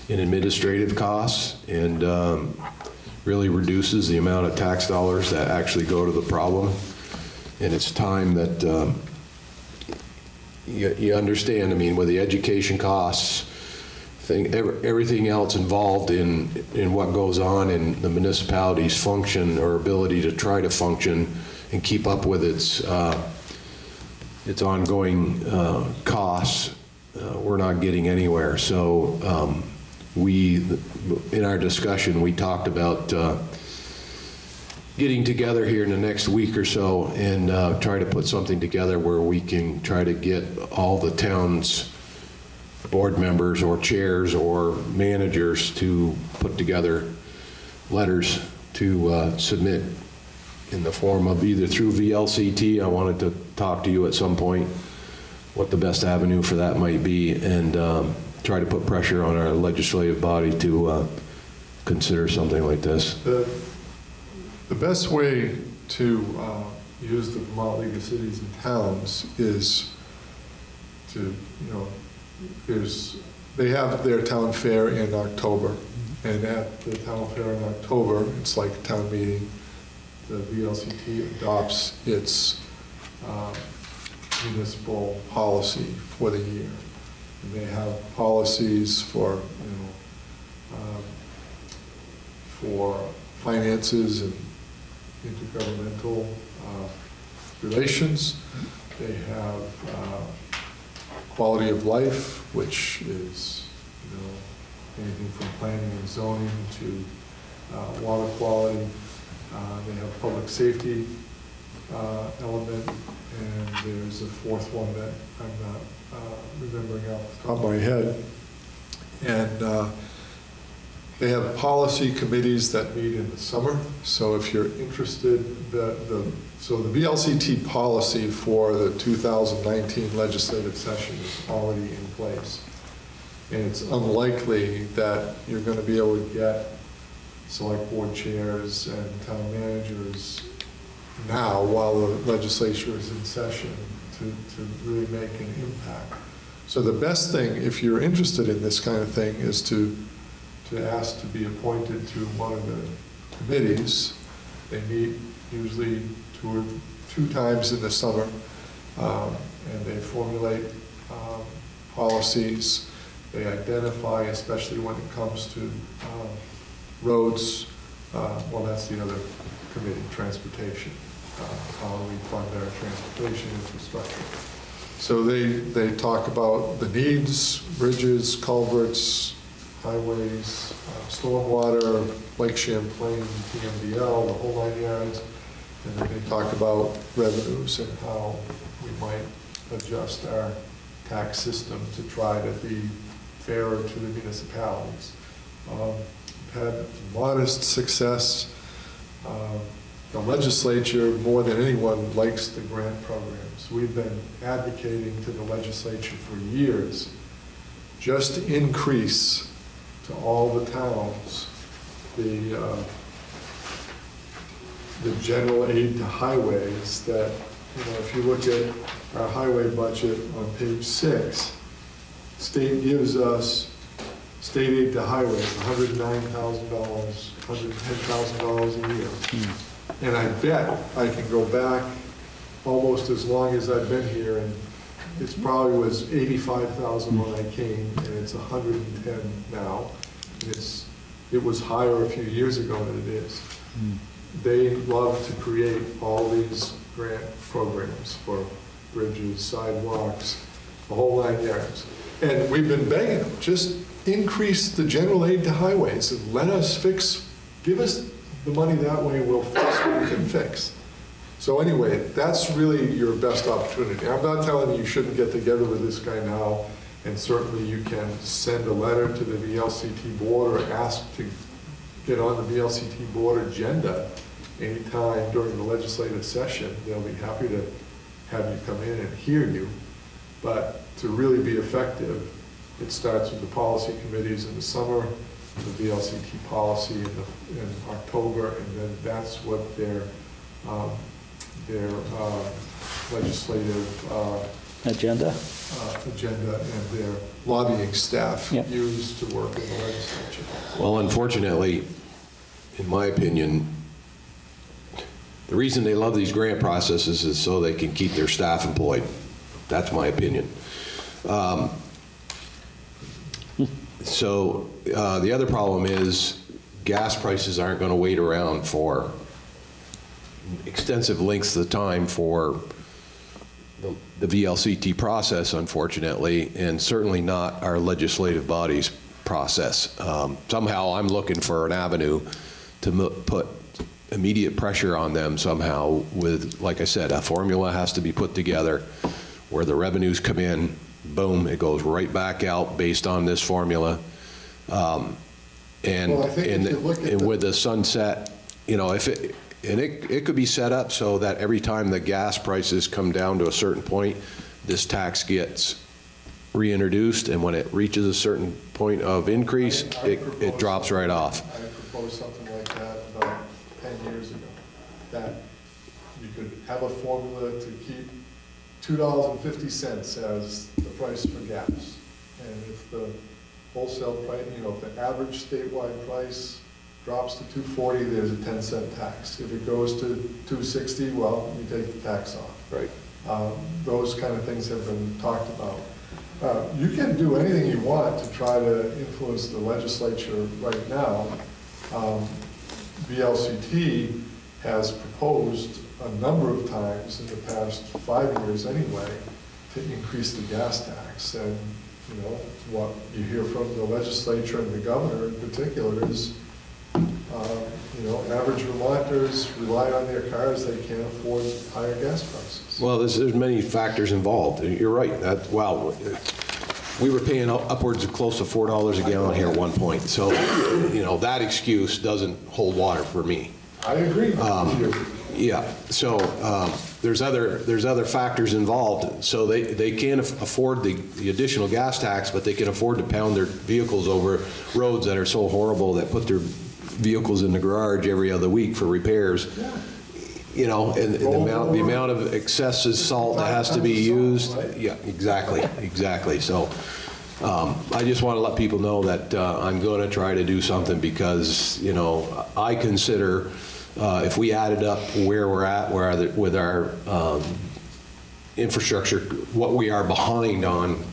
in administrative costs, and really reduces the amount of tax dollars that actually go to the problem. And it's time that you understand, with the education costs, everything else involved in what goes on in the municipality's function or ability to try to function and keep up with its ongoing costs, we're not getting anywhere. So in our discussion, we talked about getting together here in the next week or so and try to put something together where we can try to get all the town's board members or chairs or managers to put together letters to submit in the form of either through VLCT. I wanted to talk to you at some point what the best avenue for that might be, and try to put pressure on our legislative body to consider something like this. The best way to use the Vermont League of Cities and Towns is to, they have their town fair in October, and at the town fair in October, it's like a town meeting. The VLCT adopts its municipal policy for the year. And they have policies for finances and intergovernmental relations. They have quality of life, which is, anything from planning and zoning to water quality. They have public safety element, and there's a fourth one that I'm not remembering off the top of my head. And they have policy committees that meet in the summer. So if you're interested, so the VLCT policy for the 2019 legislative session is already in place. And it's unlikely that you're going to be able to get select board chairs and town managers now while the legislature is in session to really make an impact. So the best thing, if you're interested in this kind of thing, is to ask to be appointed to one of the committees. They meet usually two times in the summer, and they formulate policies. They identify, especially when it comes to roads, well, that's the other committee, transportation, how we fund our transportation infrastructure. So they talk about the needs, bridges, culverts, highways, stormwater, Lake Champlain, TMDL, the whole 9 yards. And then they talk about revenues and how we might adjust our tax system to try to be fairer to the municipalities. We've had modest success. The legislature, more than anyone, likes the grant programs. We've been advocating to the legislature for years, just increase to all the towns the general aid to highways that, if you look at our highway budget on page 6, state gives us state aid to highways, $109,000, $110,000 a year. And I bet I can go back almost as long as I've been here, and it probably was 85,000 when I came, and it's 110 now. It was higher a few years ago than it is. They love to create all these grant programs for bridges, sidewalks, the whole 9 yards. And we've been begging them, just increase the general aid to highways and let us give us the money that way, we'll fix what we can fix. So anyway, that's really your best opportunity. I'm not telling you shouldn't get together with this guy now, and certainly you can send a letter to the VLCT board or ask to get on the VLCT board agenda anytime during the legislative session. They'll be happy to have you come in and hear you. But to really be effective, it starts with the policy committees in the summer, the VLCT policy in October, and then that's what their legislative Agenda? agenda and their lobbying staff Yep. use to work in the legislature. Well, unfortunately, in my opinion, the reason they love these grant processes is so they can keep their staff employed. That's my opinion. So the other problem is gas prices aren't going to wait around for extensive lengths of time for the VLCT process, unfortunately, and certainly not our legislative body's process. Somehow I'm looking for an avenue to put immediate pressure on them somehow with, like I said, a formula has to be put together where the revenues come in, boom, it goes right back out based on this formula. And, Well, I think if you look at and the- with the sunset, it could be set up so that every time the gas prices come down to a certain point, this tax gets reintroduced, and when it reaches a certain point of increase, it drops right off. I proposed something like that about 10 years ago, that you could have a formula to keep $2.50 as the price for gas. And if the wholesale price, if the average statewide price drops to $2.40, there's a 10-cent tax. If it goes to $2.60, well, you take the tax off. Right. Those kind of things have been talked about. You can do anything you want to try to influence the legislature right now. VLCT has proposed a number of times in the past 5 years anyway to increase the gas tax. And, you know, what you hear from the legislature and the governor in particular is, you know, average Vermonters rely on their cars, they can't afford higher gas prices. Well, there's many factors involved. You're right. We were paying upwards of close to $4 a gallon here at one point. So, you know, that excuse doesn't hold water for me. I agree with you. Yeah, so there's other factors involved. So they can't afford the additional gas tax, but they can afford to pound their vehicles over roads that are so horrible that put their vehicles in the garage every other week for repairs. You know, and the amount of excessive salt that has to be used. Yeah, exactly. So I just want to let people know that I'm going to try to do something because, you know, I consider if we added up where we're at with our infrastructure, what we are behind on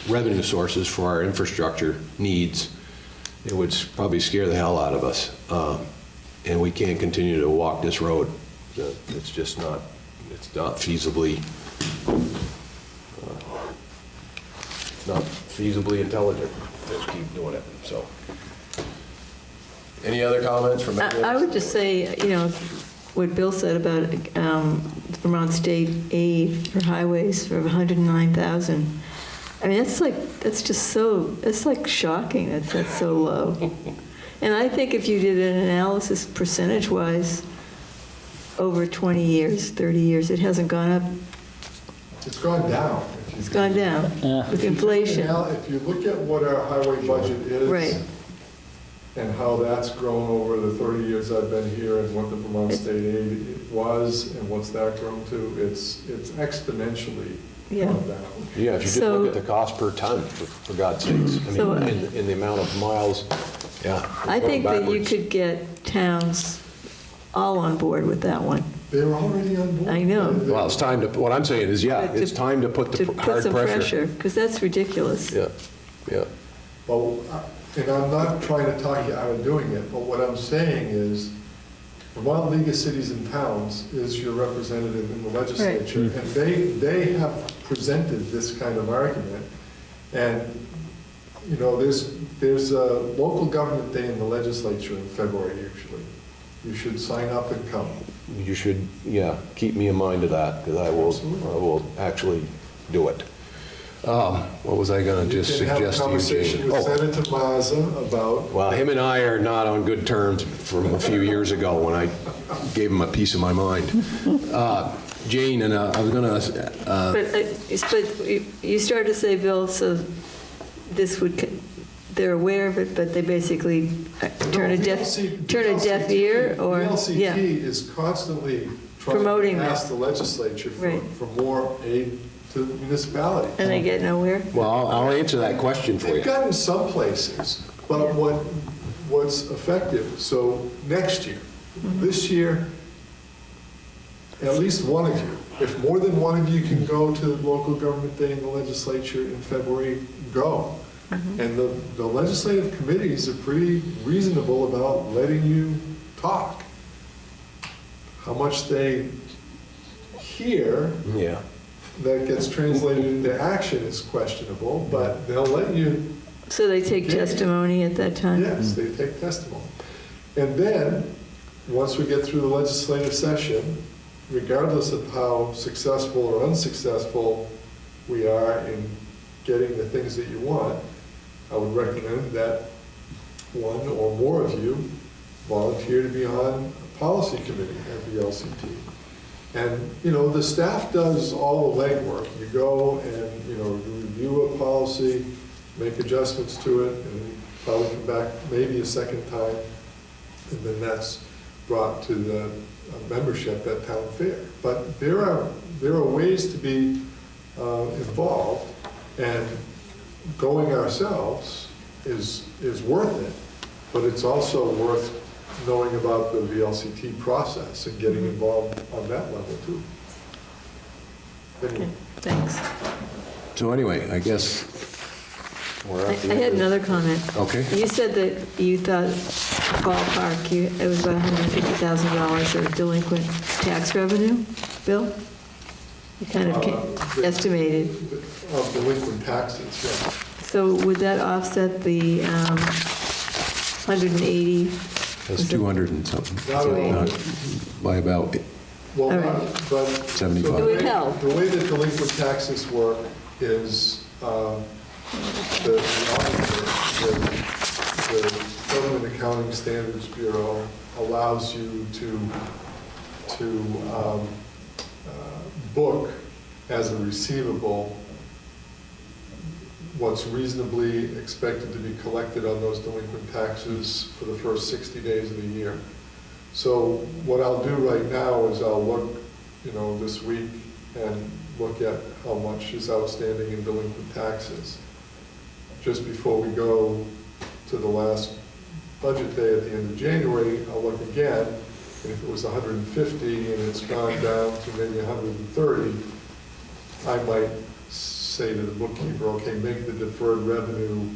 revenue sources for our infrastructure needs, it would probably scare the hell out of us. And we can't continue to walk this road. It's just not, it's not feasibly intelligent to keep doing it, so. Any other comments from anyone? I would just say, you know, what Bill said about Vermont state aid for highways for 109,000. I mean, that's just so, it's like shocking that that's so low. And I think if you did an analysis percentage-wise over 20 years, 30 years, it hasn't gone up. It's gone down. It's gone down with inflation. If you look at what our highway budget is. Right. And how that's grown over the 30 years I've been here and what the Vermont state aid was and what's that grown to, it's exponentially gone down. Yeah, if you just look at the cost per ton, for God's sakes. I mean, in the amount of miles, yeah. I think that you could get towns all on board with that one. They're already on board. I know. Well, it's time to, what I'm saying is, yeah, it's time to put the hard some pressure. because that's ridiculous. Yeah. Well, and I'm not trying to talk you out of doing it, but what I'm saying is, Vermont League of Cities and Towns is your representative in the legislature, and they have presented this kind of argument. And, you know, there's a local government day in the legislature in February usually. You should sign up and come. You should, keep me in mind of that, because I will actually do it. What was I going to just suggest to you, Jane? You can have a conversation with Senator Mazza about... Well, him and I are not on good terms from a few years ago when I gave him a piece of my mind. Jane, and I was going to... But you started to say, Bill, so this would, they're aware of it, but they basically turn a deaf ear, or... The LCT is constantly trying promoting to ask that. the legislature for more aid to municipalities. And they get nowhere? Well, I'll answer that question for you. They've gotten some places, but what's effective, so next year, this year, at least one of you, if more than one of you can go to the local government day in the legislature in February, go. And the legislative committees are pretty reasonable about letting you talk. How much they hear that gets translated into action is questionable, but they'll let you. So they take testimony at that time? Yes, they take testimony. And then, once we get through the legislative session, regardless of how successful or unsuccessful we are in getting the things that you want, I would recommend that one or more of you volunteer to be on a policy committee at the LCT. And, you know, the staff does all the legwork. You go and, you know, you review a policy, make adjustments to it, and probably come back maybe a second time, and then that's brought to the membership at town fair. But there are ways to be involved, and going ourselves is worth it, but it's also worth knowing about the VLCT process and getting involved on that level too. Okay, thanks. So anyway, I guess we're I at the end had of- another comment. Okay. You said that you thought ballpark, it was about $150,000 of delinquent tax revenue, Bill? You kind of estimated. Of delinquent taxes, yeah. So would that offset the 180? That's 200 and something. Not at all. By about, Well, All right. but. 75. It would help. The way that delinquent taxes work is the auditor, the Government Accounting Standards Bureau allows you to book as a receivable what's reasonably expected to be collected on those delinquent taxes for the first 60 days of the year. So what I'll do right now is I'll look, this week and look at how much is outstanding in delinquent taxes. Just before we go to the last budget day at the end of January, I'll look again, and if it was 150 and it's gone down to maybe 130, I might say to the bookkeeper, okay, make the deferred revenue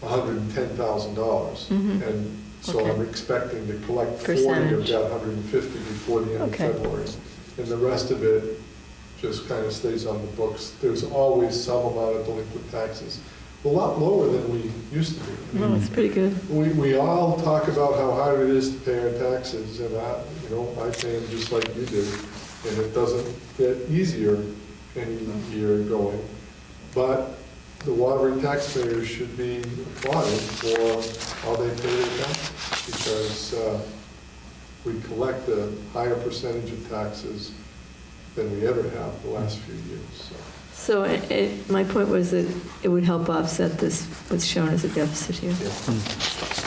$110,000. And so Okay. I'm expecting to collect 40 of Percentage. that 150 before the end Okay. of February. And the rest of it just kind of stays on the books. There's always some amount of delinquent taxes, a lot lower than we used to be. No, it's pretty good. We all talk about how hard it is to pay our taxes, and I pay them just like you do, and it doesn't get easier any year going. But the Waterbury taxpayers should be applauded for how they pay their taxes, because we collect a higher percentage of taxes than we ever have the last few years. So my point was that it would help offset this, what's shown as a deficit here.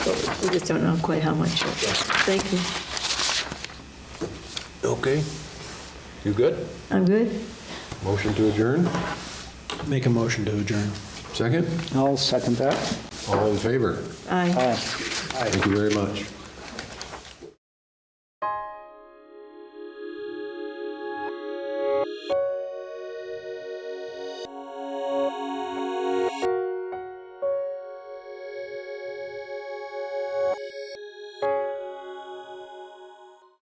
But we just don't know quite how much. Thank you. okay. You good? I'm good. Motion to adjourn? Make a motion to adjourn. Second? I'll second that. All in favor? Aye. Aye. Thank you very much.